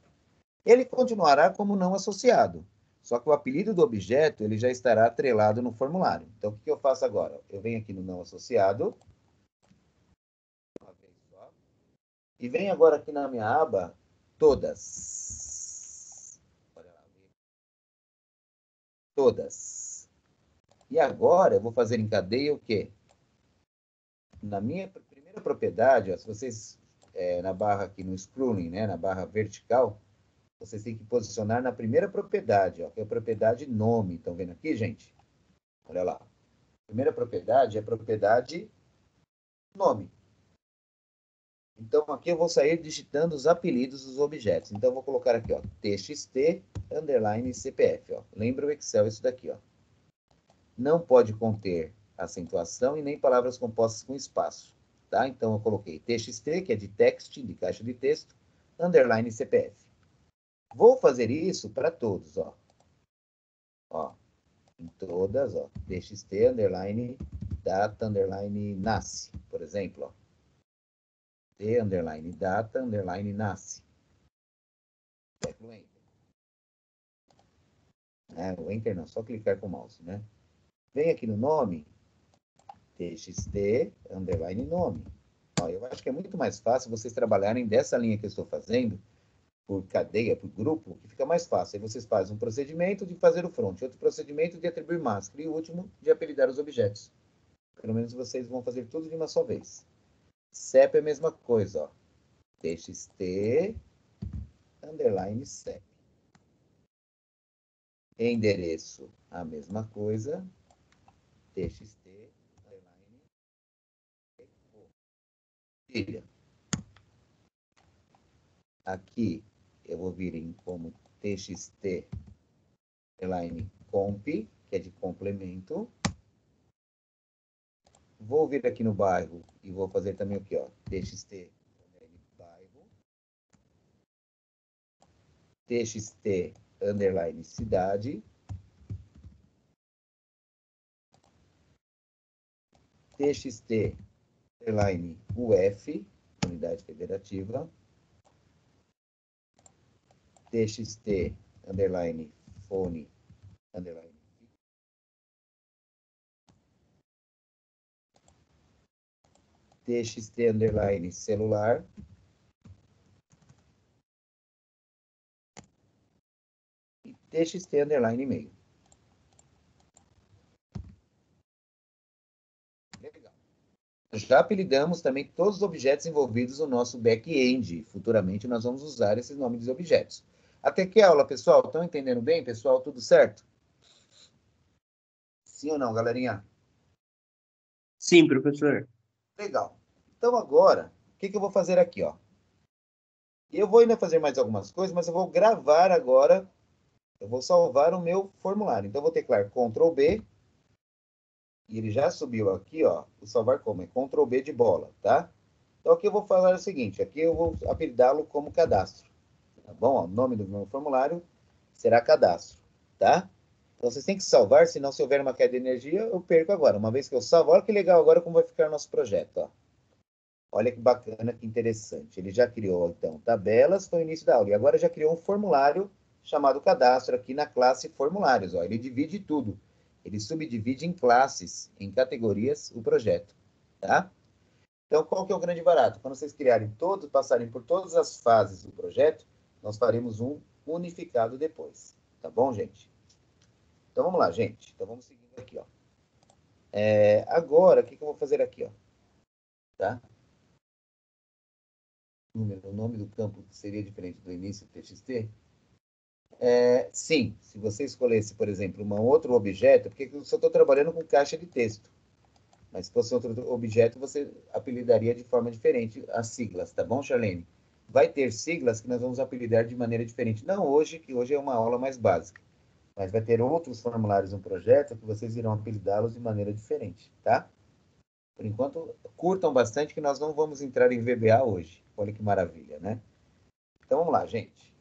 Ele continuará como não associado. Só que o apelido do objeto, ele já estará atrelado no formulário. Então, o que eu faço agora? Eu venho aqui no não associado. Uma vez só. E venho agora aqui na minha aba, todas. Olha lá. Todas. E agora eu vou fazer em cadeia o quê? Na minha primeira propriedade, ó, se vocês, na barra aqui no scrolling, né, na barra vertical, vocês têm que posicionar na primeira propriedade, ó, que é a propriedade nome. Estão vendo aqui, gente? Olha lá. Primeira propriedade é a propriedade nome. Então, aqui eu vou sair digitando os apelidos dos objetos. Então, eu vou colocar aqui, ó, txt, underline, CPF. Ó. Lembra o Excel isso daqui, ó. Não pode conter acentuação e nem palavras compostas com espaço. Tá? Então, eu coloquei txt, que é de text, de caixa de texto, underline, CPF. Vou fazer isso para todos, ó. Ó, em todas, ó, txt, underline, data, underline, nasce, por exemplo, ó. T, underline, data, underline, nasce. O Enter. O Enter não, só clicar com o mouse, né? Vem aqui no nome, txt, underline, nome. Ó, eu acho que é muito mais fácil vocês trabalharem dessa linha que eu estou fazendo, por cadeia, por grupo, que fica mais fácil. Aí vocês fazem um procedimento de fazer o front, outro procedimento de atribuir máscara, e o último, de apelidar os objetos. Pelo menos vocês vão fazer tudo de uma só vez. CEP é a mesma coisa, ó. txt, underline, CEP. Endereço, a mesma coisa. txt, underline, filha. Aqui eu vou vir em como txt, underline, comp, que é de complemento. Vou vir aqui no bairro e vou fazer também o que, ó, txt, bairro, txt, underline, cidade, txt, underline, UF, unidade federativa, txt, underline, fone, underline, txt, underline, celular, e txt, underline, e-mail. Legal. Já apelidamos também todos os objetos envolvidos no nosso back-end. Futuramente nós vamos usar esses nomes de objetos. Até que aula, pessoal? Estão entendendo bem, pessoal? Tudo certo? Sim ou não, galerinha? Sim, professor. Legal. Então agora, o que eu vou fazer aqui, ó? Eu vou ainda fazer mais algumas coisas, mas eu vou gravar agora, eu vou salvar o meu formulário. Então eu vou teclar Ctrl B, e ele já subiu aqui, ó, o salvar como? É Ctrl B de bola, tá? Então aqui eu vou falar o seguinte, aqui eu vou apelidá-lo como cadastro, tá bom? Ó, o nome do meu formulário será cadastro, tá? Então vocês têm que salvar, senão se houver uma queda de energia, eu perco agora. Uma vez que eu salvo, olha que legal agora como vai ficar o nosso projeto, ó. Olha que bacana, que interessante. Ele já criou, então, tabelas, foi o início da aula. E agora já criou um formulário chamado cadastro aqui na classe formulários. Ó. Ele divide tudo. Ele subdivide em classes, em categorias, o projeto. Tá? Então, qual que é o grande barato? Quando vocês criarem todos, passarem por todas as fases do projeto, nós faremos um unificado depois. Tá bom, gente? Então, vamos lá, gente. Então, vamos seguindo aqui, ó. Agora, o que eu vou fazer aqui, ó? Tá? O nome do campo seria diferente do início do TXT? Sim, se você escolhesse, por exemplo, um outro objeto, porque eu só estou trabalhando com caixa de texto. Mas se fosse outro objeto, você apelidaria de forma diferente as siglas, tá bom, Charlene? Vai ter siglas que nós vamos apelidar de maneira diferente. Não hoje, que hoje é uma aula mais básica. Mas vai ter outros formulários no projeto que vocês irão apelidá-los de maneira diferente, tá? Por enquanto, curtam bastante que nós não vamos entrar em VBA hoje. Olha que maravilha, né? Então, vamos lá, gente.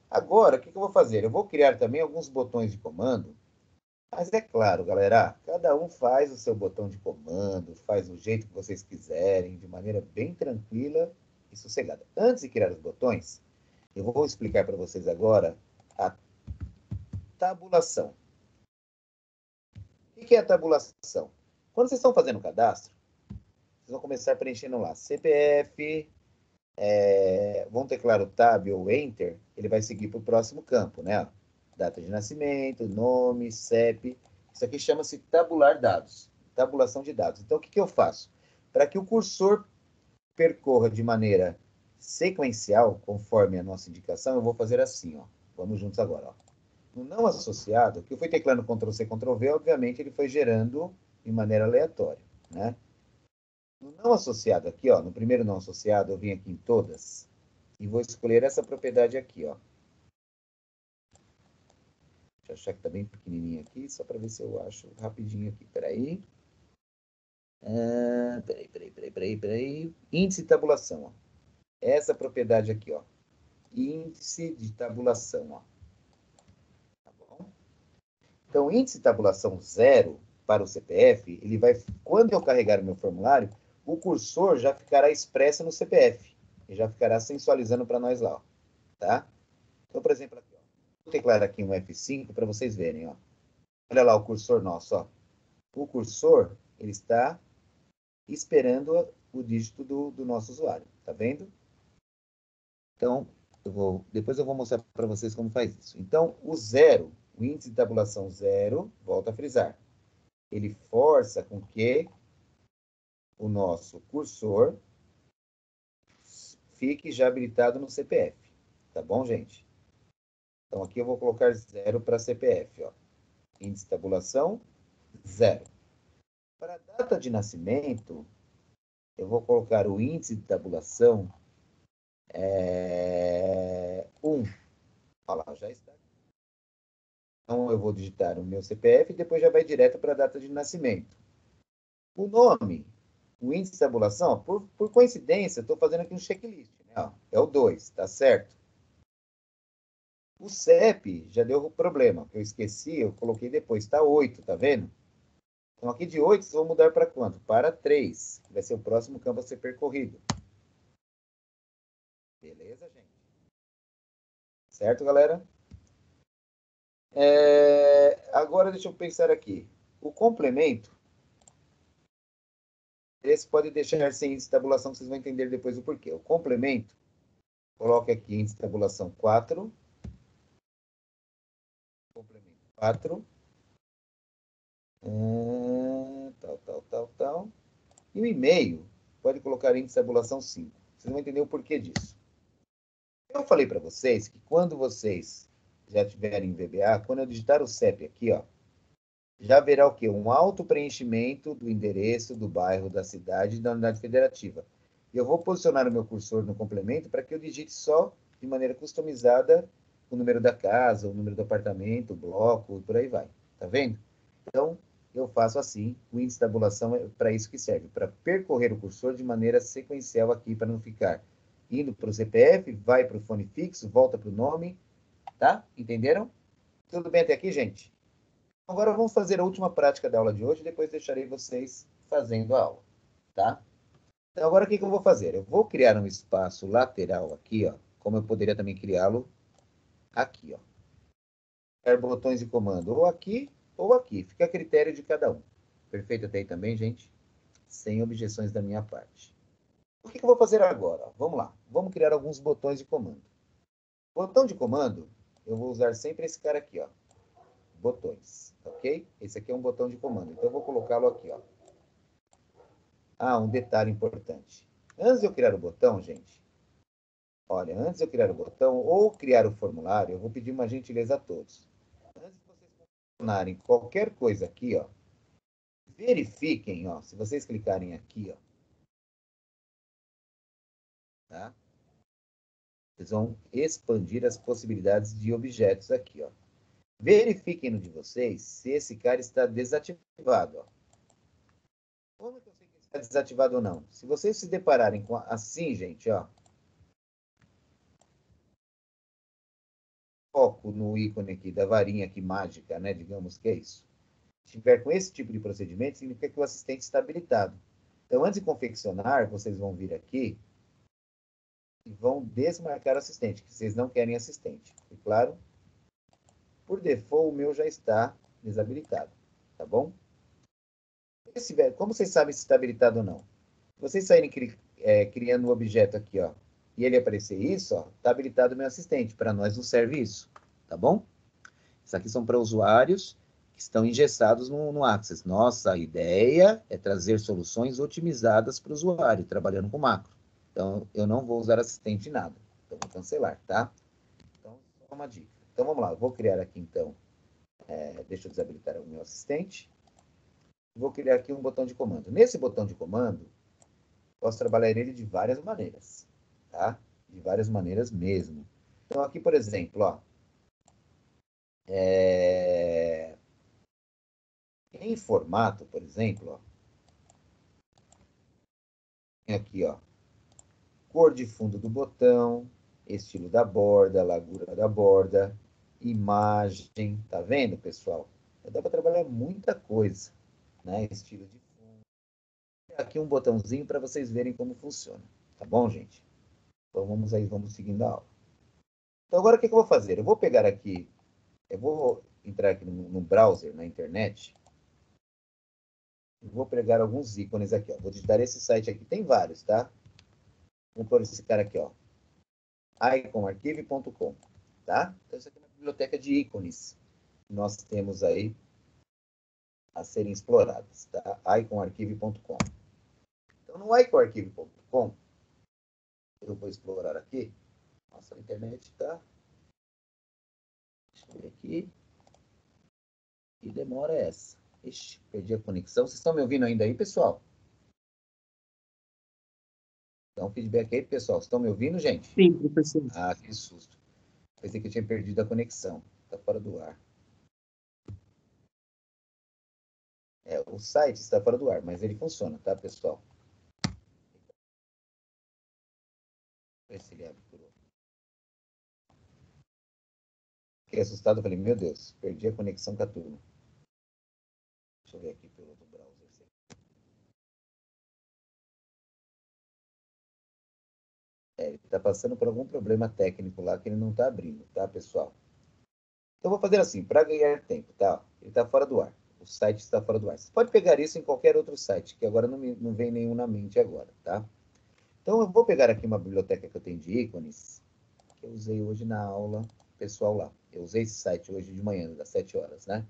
Agora, o que eu vou fazer? Eu vou criar também alguns botões de comando. Mas é claro, galera, cada um faz o seu botão de comando, faz do jeito que vocês quiserem, de maneira bem tranquila e sossegada. Antes de criar os botões, eu vou explicar para vocês agora a tabulação. O que é a tabulação? Quando vocês estão fazendo o cadastro, vocês vão começar preenchendo lá CPF, vão teclar o Tab ou Enter, ele vai seguir para o próximo campo, né? Data de nascimento, nome, CEP. Isso aqui chama-se tabular dados, tabulação de dados. Então, o que eu faço? Para que o cursor percorra de maneira sequencial, conforme a nossa indicação, eu vou fazer assim, ó. Vamos juntos agora, ó. No não associado, que eu fui teclando Ctrl+C, Ctrl+V, obviamente ele foi gerando de maneira aleatória, né? No não associado aqui, ó, no primeiro não associado, eu vim aqui em todas e vou escolher essa propriedade aqui, ó. Deixa eu achar que está bem pequenininho aqui, só para ver se eu acho rapidinho aqui. Peraí. Peraí. Índice de tabulação, ó. Essa propriedade aqui, ó. Índice de tabulação, ó. Tá bom? Então, índice de tabulação 0 para o CPF, ele vai, quando eu carregar o meu formulário, o cursor já ficará expresso no CPF. E já ficará sensualizando para nós lá, ó. Tá? Então, por exemplo, aqui, ó. Vou teclar aqui um F5 para vocês verem, ó. Olha lá o cursor nosso, ó. O cursor, ele está esperando o dígito do nosso usuário. Tá vendo? Então, depois eu vou mostrar para vocês como faz isso. Então, o zero, o índice de tabulação 0, volta a frisar. Ele força com que o nosso cursor fique já habilitado no CPF. Tá bom, gente? Então, aqui eu vou colocar 0 para CPF, ó. Índice de tabulação 0. Para a data de nascimento, eu vou colocar o índice de tabulação 1. Olha lá, já está. Então, eu vou digitar o meu CPF e depois já vai direto para a data de nascimento. O nome, o índice de tabulação, por coincidência, eu estou fazendo aqui um checklist. Né? Ó, é o 2, tá certo? O CEP já deu problema, que eu esqueci, eu coloquei depois, está 8, tá vendo? Então, aqui de 8, vocês vão mudar para quanto? Para 3, que vai ser o próximo campo a ser percorrido. Beleza, gente? Certo, galera? Agora, deixa eu pensar aqui. O complemento, esse pode deixar sem índice de tabulação, que vocês vão entender depois o porquê. O complemento, coloque aqui índice de tabulação 4. Complemento 4. Tal. E o e-mail, pode colocar índice de tabulação 5. Vocês vão entender o porquê disso. Eu falei para vocês que quando vocês já tiverem VBA, quando eu digitar o CEP aqui, ó, já haverá o quê? Um auto-preenchimento do endereço, do bairro, da cidade e da unidade federativa. E eu vou posicionar o meu cursor no complemento para que eu digite só de maneira customizada o número da casa, o número do apartamento, o bloco e por aí vai. Tá vendo? Então, eu faço assim, o índice de tabulação é para isso que serve, para percorrer o cursor de maneira sequencial aqui, para não ficar indo para o CPF, vai para o fone fixo, volta para o nome, tá? Entenderam? Tudo bem até aqui, gente? Agora vamos fazer a última prática da aula de hoje, depois deixarei vocês fazendo a aula, tá? Então agora o que eu vou fazer? Eu vou criar um espaço lateral aqui, ó, como eu poderia também criá-lo aqui, ó. Criar botões de comando ou aqui, fica a critério de cada um. Perfeito até aí também, gente? Sem objeções da minha parte. O que eu vou fazer agora? Vamos lá. Vamos criar alguns botões de comando. Botão de comando, eu vou usar sempre esse cara aqui, ó. Botões, ok? Esse aqui é um botão de comando. Então, eu vou colocá-lo aqui, ó. Ah, um detalhe importante. Antes de eu criar o botão, gente, olha, antes de eu criar o botão ou criar o formulário, eu vou pedir uma gentileza a todos. Antes de vocês funcionarem qualquer coisa aqui, ó, verifiquem, ó, se vocês clicarem aqui, ó, tá? Vocês vão expandir as possibilidades de objetos aqui, ó. Verifiquem no de vocês se esse cara está desativado, ó. Como que eu sei que ele está desativado ou não? Se vocês se depararem com assim, gente, ó, foco no ícone aqui da varinha aqui mágica, né, digamos que é isso. Se tiver com esse tipo de procedimento, significa que o assistente está habilitado. Então, antes de confeccionar, vocês vão vir aqui e vão desmarcar o assistente, que vocês não querem assistente. E claro, por default, o meu já está desabilitado, tá bom? Como vocês sabem se está habilitado ou não? Se vocês saírem criando um objeto aqui, ó, e ele aparecer isso, ó, está habilitado o meu assistente. Para nós não serve isso, tá bom? Isso aqui são para usuários que estão engessados no Access. Nossa ideia é trazer soluções otimizadas para o usuário, trabalhando com macro. Então, eu não vou usar assistente em nada. Então, vou cancelar, tá? Então, só uma dica. Então, vamos lá. Eu vou criar aqui, então, deixa eu desabilitar o meu assistente. Vou criar aqui um botão de comando. Nesse botão de comando, posso trabalhar ele de várias maneiras, tá? De várias maneiras mesmo. Então, aqui, por exemplo, ó, em formato, por exemplo, ó, tem aqui, ó, cor de fundo do botão, estilo da borda, largura da borda, imagem, tá vendo, pessoal? Dá para trabalhar muita coisa, né? Estilo de fundo. Aqui um botãozinho para vocês verem como funciona, tá bom, gente? Então vamos aí, vamos seguindo a aula. Então agora o que eu vou fazer? Eu vou pegar aqui, eu vou entrar aqui no browser, na internet, e vou pegar alguns ícones aqui, ó. Vou digitar esse site aqui, tem vários, tá? Vou pôr esse cara aqui, ó. iconarchive.com, tá? Então, isso aqui é uma biblioteca de ícones que nós temos aí a serem exploradas, tá? iconarchive.com. Então, no iconarchive.com, eu vou explorar aqui. Nossa, a internet está... Deixa eu ver aqui. Que demora é essa? Ixi, perdi a conexão. Vocês estão me ouvindo ainda aí, pessoal? Dá um feedback aí, pessoal. Vocês estão me ouvindo, gente? Sim, professor. Ah, que susto. Pensei que eu tinha perdido a conexão. Está fora do ar. O site está fora do ar, mas ele funciona, tá, pessoal? Ver se ele abre por outro. Fiquei assustado, eu falei, meu Deus, perdi a conexão com a turma. Deixa eu ver aqui pelo outro browser. Ele está passando por algum problema técnico lá que ele não está abrindo, tá, pessoal? Então, eu vou fazer assim, para ganhar tempo, tá? Ele está fora do ar. O site está fora do ar. Você pode pegar isso em qualquer outro site, que agora não vem nenhum na mente agora, tá? Então, eu vou pegar aqui uma biblioteca que eu tenho de ícones, que eu usei hoje na aula pessoal lá. Eu usei esse site hoje de manhã, das 7 horas, né?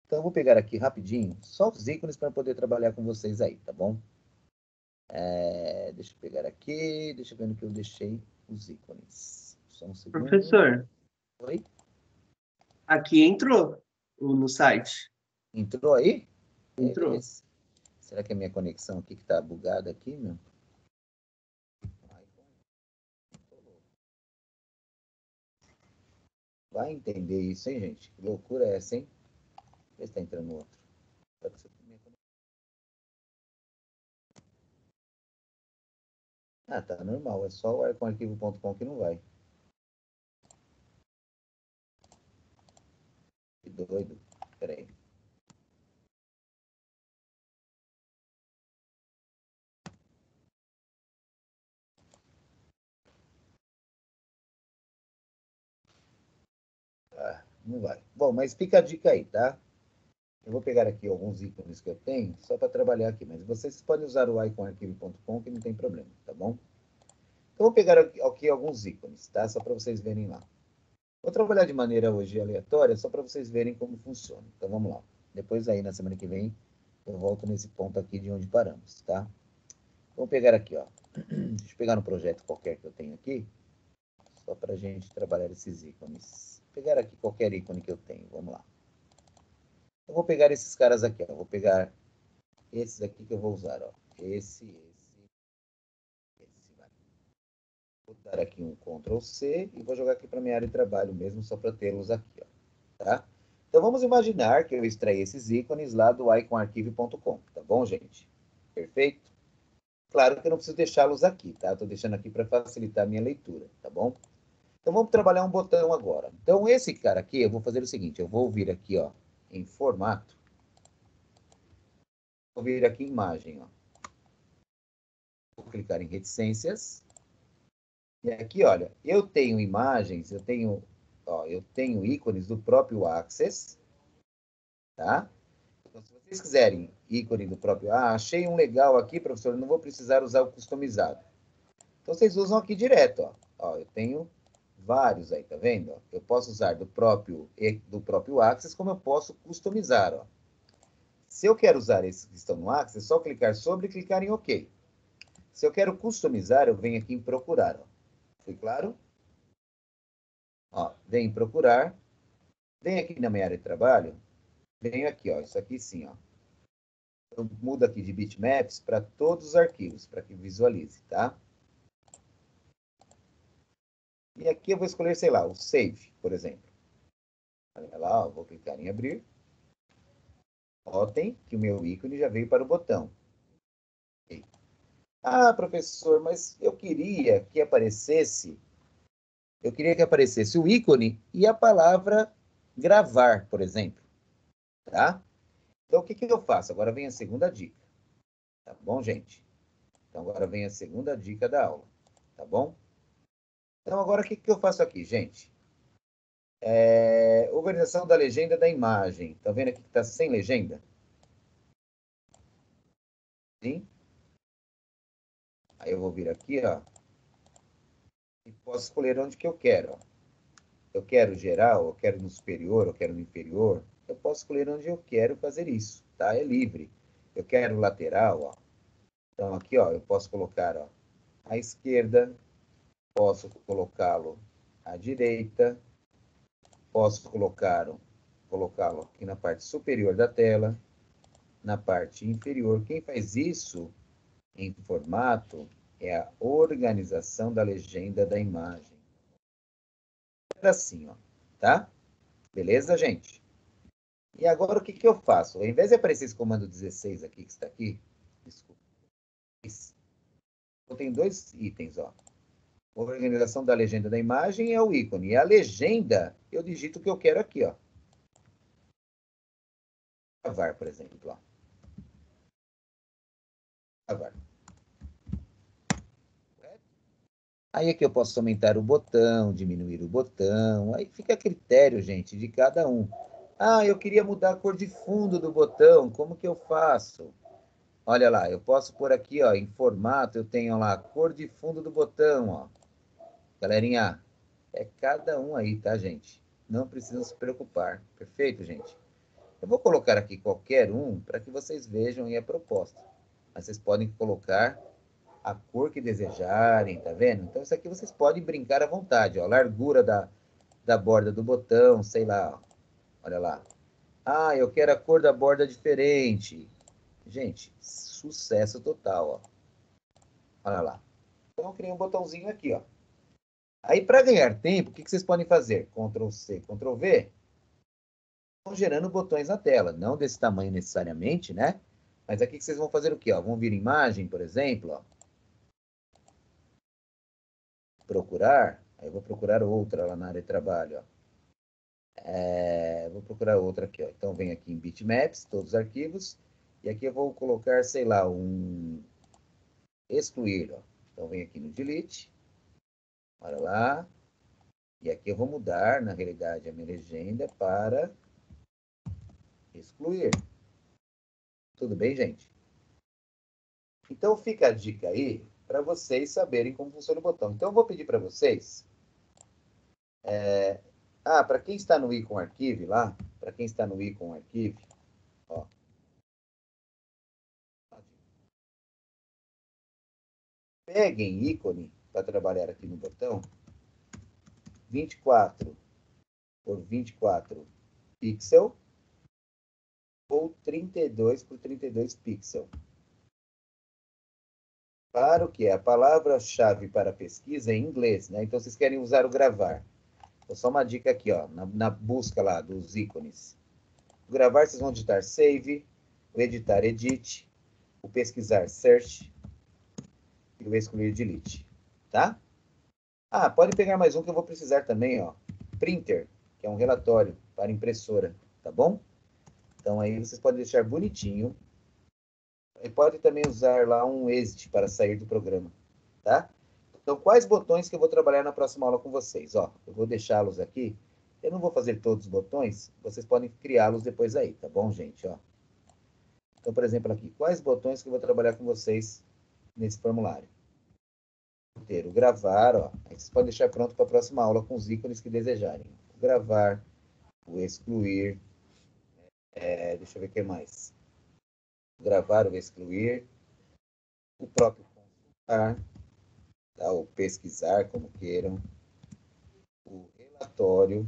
Então, eu vou pegar aqui rapidinho, só os ícones para poder trabalhar com vocês aí, tá bom? Deixa eu pegar aqui, deixa eu ver no que eu deixei os ícones. Só um segundo. Professor, Oi? aqui entrou no site. Entrou aí? Entrou. Será que é minha conexão aqui que está bugada aqui, meu? Vai entender isso, hein, gente? Que loucura é essa, hein? Vê se tá entrando outro. Ah, tá normal. É só o arcomarquivo.com que não vai. Que doido. Peraí. Ah, não vai. Bom, mas fica a dica aí, tá? Eu vou pegar aqui alguns ícones que eu tenho, só para trabalhar aqui, mas vocês podem usar o iconarquivo.com, que não tem problema, tá bom? Então, vou pegar aqui alguns ícones, tá? Só para vocês verem lá. Vou trabalhar de maneira hoje aleatória, só para vocês verem como funciona. Então, vamos lá. Depois aí, na semana que vem, eu volto nesse ponto aqui de onde paramos, tá? Vou pegar aqui, ó. Deixa eu pegar um projeto qualquer que eu tenho aqui, só para a gente trabalhar esses ícones. Vou pegar aqui qualquer ícone que eu tenho, vamos lá. Eu vou pegar esses caras aqui, ó. Vou pegar esses aqui que eu vou usar, ó. Esse. Vai. Vou dar aqui um Ctrl C e vou jogar aqui para minha área de trabalho mesmo, só para tê-los aqui, ó. Tá? Então, vamos imaginar que eu extraí esses ícones lá do iconarquivo.com, tá bom, gente? Perfeito? Claro que eu não preciso deixá-los aqui, tá? Estou deixando aqui para facilitar a minha leitura, tá bom? Então, vamos trabalhar um botão agora. Então, esse cara aqui, eu vou fazer o seguinte, eu vou vir aqui, ó, em formato. Vou vir aqui em imagem, ó. Vou clicar em reticências. E aqui, olha, eu tenho imagens, eu tenho ícones do próprio Access, tá? Então, se vocês quiserem ícone do próprio... Ah, achei um legal aqui, professor, não vou precisar usar o customizado. Então, vocês usam aqui direto, ó. Ó, eu tenho vários aí, tá vendo? Eu posso usar do próprio Access, como eu posso customizar, ó. Se eu quero usar esses que estão no Access, é só clicar sobre e clicar em OK. Se eu quero customizar, eu venho aqui em procurar, ó. Foi claro? Ó, venho em procurar, venho aqui na minha área de trabalho, venho aqui, ó, isso aqui sim, ó. Eu mudo aqui de bitmaps para todos os arquivos, para que visualize, tá? E aqui eu vou escolher, sei lá, o Save, por exemplo. Olha lá, ó, vou clicar em abrir. Notem que o meu ícone já veio para o botão. Okay. Ah, professor, mas eu queria que aparecesse o ícone e a palavra gravar, por exemplo, tá? Então, o que que eu faço? Agora vem a segunda dica, tá bom, gente? Então, agora vem a segunda dica da aula, tá bom? Então, agora o que que eu faço aqui, gente? Organização da legenda da imagem. Tá vendo aqui que está sem legenda? Sim? Aí eu vou vir aqui, ó, e posso escolher onde que eu quero, ó. Eu quero geral, eu quero no superior, eu quero no inferior. Eu posso escolher onde eu quero fazer isso, tá? É livre. Eu quero lateral, ó. Então, aqui, ó, eu posso colocar, ó, à esquerda, posso colocá-lo à direita, posso colocá-lo aqui na parte superior da tela, na parte inferior. Quem faz isso em formato é a organização da legenda da imagem. É assim, ó, tá? Beleza, gente? E agora o que que eu faço? Ao invés de aparecer esse comando 16 aqui, que está aqui, desculpa, eu tenho dois itens, ó. A organização da legenda da imagem é o ícone. E a legenda, eu digito o que eu quero aqui, ó. Gravar, por exemplo, ó. Gravar. Aí é que eu posso aumentar o botão, diminuir o botão. Aí fica a critério, gente, de cada um. Ah, eu queria mudar a cor de fundo do botão. Como que eu faço? Olha lá, eu posso pôr aqui, ó, em formato, eu tenho lá a cor de fundo do botão, ó. Galerinha, é cada um aí, tá, gente? Não precisa se preocupar. Perfeito, gente? Eu vou colocar aqui qualquer um para que vocês vejam aí a proposta. Mas vocês podem colocar a cor que desejarem, tá vendo? Então, isso aqui vocês podem brincar à vontade, ó. Largura da borda do botão, sei lá, ó. Olha lá. Ah, eu quero a cor da borda diferente. Gente, sucesso total, ó. Olha lá. Então, eu criei um botãozinho aqui, ó. Aí, para ganhar tempo, o que que vocês podem fazer? Ctrl C, Ctrl V. Estão gerando botões na tela. Não desse tamanho necessariamente, né? Mas aqui que vocês vão fazer o quê? Ó? Vão vir imagem, por exemplo, ó. Procurar. Aí eu vou procurar outra lá na área de trabalho, ó. Vou procurar outra aqui, ó. Então, vem aqui em bitmaps, todos os arquivos. E aqui eu vou colocar, sei lá, um excluir, ó. Então, vem aqui no delete. Olha lá. E aqui eu vou mudar, na realidade, a minha legenda para excluir. Tudo bem, gente? Então, fica a dica aí para vocês saberem como funciona o botão. Então, eu vou pedir para vocês... para quem está no Icon Archive lá, para quem está no Icon Archive, ó, peguem ícone para trabalhar aqui no botão, 24 por 24 pixel ou 32 por 32 pixel. Claro que a palavra-chave para pesquisa é em inglês, né? Então, vocês querem usar o gravar. Então, só uma dica aqui, ó, na busca lá dos ícones. O gravar, vocês vão digitar save, o editar edit, o pesquisar search e o excluir delete, tá? Pode pegar mais um que eu vou precisar também, ó. Printer, que é um relatório para impressora, tá bom? Então, aí vocês podem deixar bonitinho. E pode também usar lá um exit para sair do programa, tá? Então, quais botões que eu vou trabalhar na próxima aula com vocês? Ó, eu vou deixá-los aqui. Eu não vou fazer todos os botões, vocês podem criá-los depois aí, tá bom, gente? Ó. Então, por exemplo, aqui, quais botões que eu vou trabalhar com vocês nesse formulário? O gravar, ó. Aí vocês podem deixar pronto para a próxima aula com os ícones que desejarem. O gravar, o excluir, deixa eu ver o que mais. O gravar, o excluir, o próprio consultar, tá? O pesquisar, como queiram, o relatório,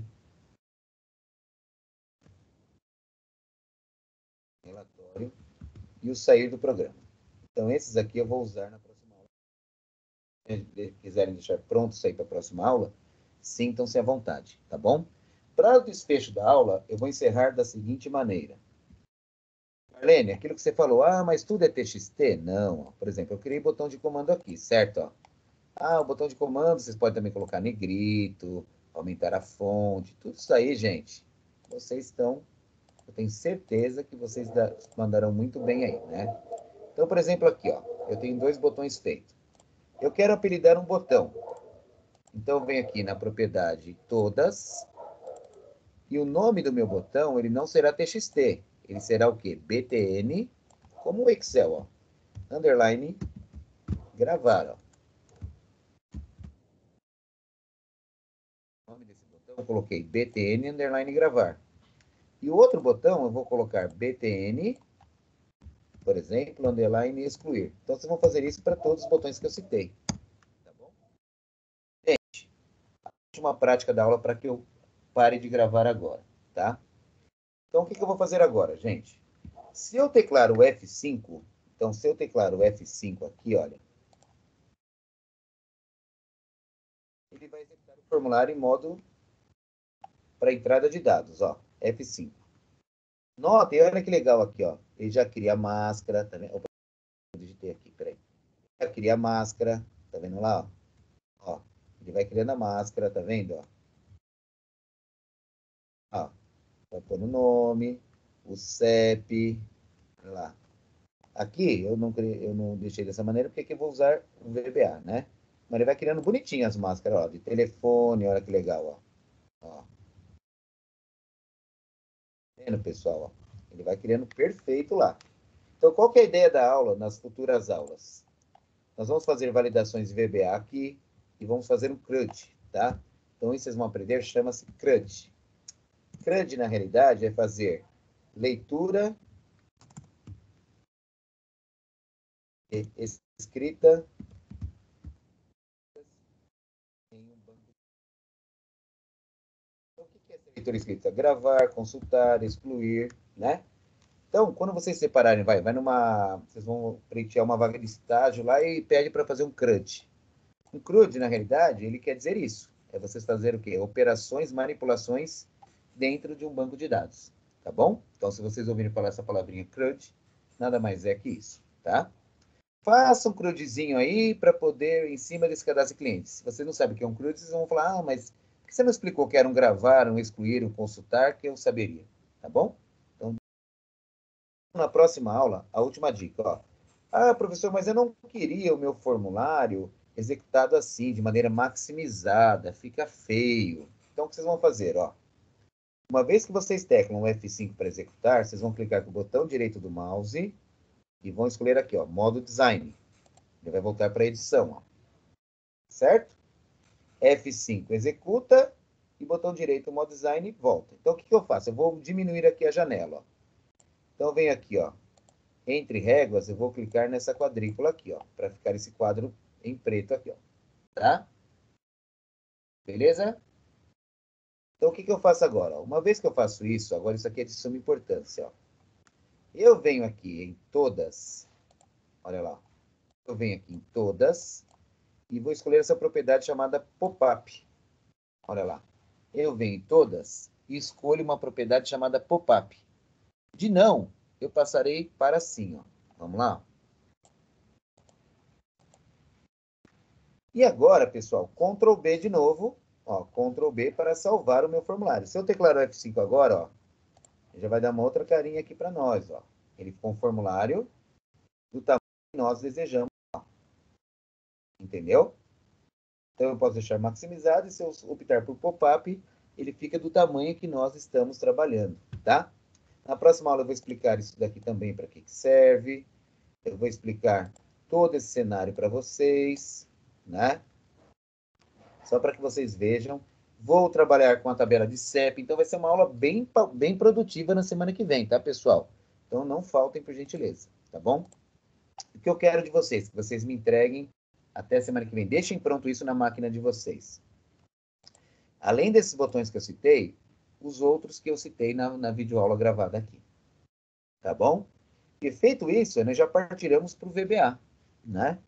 e o sair do programa. Então, esses aqui eu vou usar na próxima aula. Se quiserem deixar pronto isso aí para a próxima aula, sintam-se à vontade, tá bom? Para o desfecho da aula, eu vou encerrar da seguinte maneira. Marlene, aquilo que você falou, mas tudo é TXT? Não. Por exemplo, eu criei botão de comando aqui, certo? O botão de comando, vocês podem também colocar negrito, aumentar a fonte, tudo isso aí, gente. Vocês estão, eu tenho certeza que vocês mandarão muito bem aí, né? Então, por exemplo, aqui, ó, eu tenho 2 botões feitos. Eu quero apelidar um botão. Então, eu venho aqui na propriedade todas, e o nome do meu botão, ele não será TXT, ele será o quê? BTN, como o Excel, ó. Underline, gravar, ó. O nome desse botão eu coloquei BTN, underline, gravar. E o outro botão eu vou colocar BTN, por exemplo, underline, excluir. Então, vocês vão fazer isso para todos os botões que eu citei. Tá bom? Gente, última prática da aula para que eu pare de gravar agora, tá? Então, o que eu vou fazer agora, gente? Se eu teclar o F5, então, se eu teclar o F5 aqui, olha, ele vai executar o formulário em modo para entrada de dados, ó, F5. Notem, olha que legal aqui, ó. Ele já cria a máscara, tá vendo? Opa, eu digitei aqui, peraí. Já cria a máscara, tá vendo lá, ó? Ó, ele vai criando a máscara, tá vendo, ó? Ó, vai pôr o nome, o CEP, lá. Aqui eu não deixei dessa maneira porque aqui eu vou usar o VBA, né? Mas ele vai criando bonitinho as máscaras, ó, de telefone, olha que legal, ó. Ó. Tá vendo, pessoal? Ó? Ele vai criando perfeito lá. Então, qual que é a ideia da aula nas futuras aulas? Nós vamos fazer validações de VBA aqui e vamos fazer um CRUD, tá? Então, isso vocês vão aprender, chama-se CRUD. CRUD, na realidade, é fazer leitura e escrita em um banco. Então, o que é essa leitura e escrita? Gravar, consultar, excluir, né? Então, quando vocês separarem, vai numa... Vocês vão preencher uma vaga de estágio lá e pede para fazer um CRUD. Um CRUD, na realidade, ele quer dizer isso. É vocês fazer o quê? Operações, manipulações dentro de um banco de dados. Tá bom? Então, se vocês ouvirem falar essa palavrinha CRUD, nada mais é que isso, tá? Faça um CRUDzinho aí para poder, em cima desse cadastro de clientes. Se você não sabe o que é um CRUD, vocês vão falar, mas por que você não explicou que era um gravar, um excluir, um consultar, que eu saberia. Tá bom? Então, na próxima aula, a última dica, ó. Professor, mas eu não queria o meu formulário executado assim, de maneira maximizada, fica feio. Então, o que vocês vão fazer, ó? Uma vez que vocês teclam o F5 para executar, vocês vão clicar com o botão direito do mouse e vão escolher aqui, ó, modo design. Ele vai voltar para a edição, ó. Certo? F5 executa e botão direito modo design volta. Então, o que eu faço? Eu vou diminuir aqui a janela, ó. Então, eu venho aqui, ó, entre réguas, eu vou clicar nessa quadrícula aqui, ó, para ficar esse quadro em preto aqui, ó. Tá? Beleza? Então, o que eu faço agora? Uma vez que eu faço isso, agora isso aqui é de suma importância, ó. Eu venho aqui em todas, olha lá, eu venho aqui em todas e vou escolher essa propriedade chamada pop-up. Olha lá. Eu venho em todas e escolho uma propriedade chamada pop-up. De não, eu passarei para sim, ó. Vamos lá? E agora, pessoal, Ctrl B de novo, ó, Ctrl B para salvar o meu formulário. Se eu teclar o F5 agora, ó, já vai dar uma outra carinha aqui para nós, ó. Ele ficou um formulário do tamanho que nós desejamos. Entendeu? Então, eu posso deixar maximizado e se eu optar por pop-up, ele fica do tamanho que nós estamos trabalhando, tá? Na próxima aula eu vou explicar isso daqui também, para que serve. Eu vou explicar todo esse cenário para vocês, né? Só para que vocês vejam. Vou trabalhar com a tabela de CEP, então vai ser uma aula bem produtiva na semana que vem, tá, pessoal? Então, não faltem, por gentileza, tá bom? O que eu quero de vocês? Que vocês me entreguem até a semana que vem. Deixem pronto isso na máquina de vocês. Além desses botões que eu citei, os outros que eu citei na videoaula gravada aqui. Tá bom? E feito isso, nós já partiremos para o VBA, né?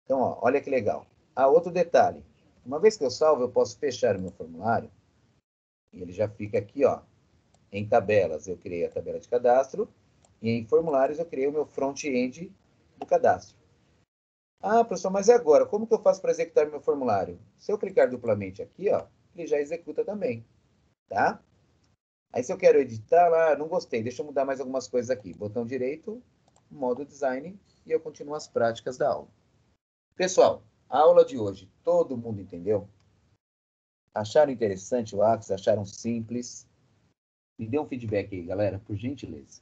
Então, ó, olha que legal. Outro detalhe. Uma vez que eu salvo, eu posso fechar o meu formulário e ele já fica aqui, ó. Em tabelas, eu criei a tabela de cadastro e em formulários eu criei o meu front-end do cadastro. Ah, professor, mas e agora? Como que eu faço para executar meu formulário? Se eu clicar duplamente aqui, ó, ele já executa também, tá? Aí se eu quero editar lá, não gostei, deixa eu mudar mais algumas coisas aqui. Botão direito, modo design, e eu continuo as práticas da aula. Pessoal, a aula de hoje, todo mundo entendeu? Acharam interessante o Axis? Acharam simples? Me dê um feedback aí, galera, por gentileza.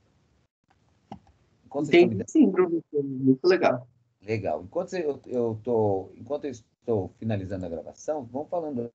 Enquanto vocês estão me Entendi dando... sim, professor. Muito legal. Legal. Enquanto eu estou finalizando a gravação, vão falando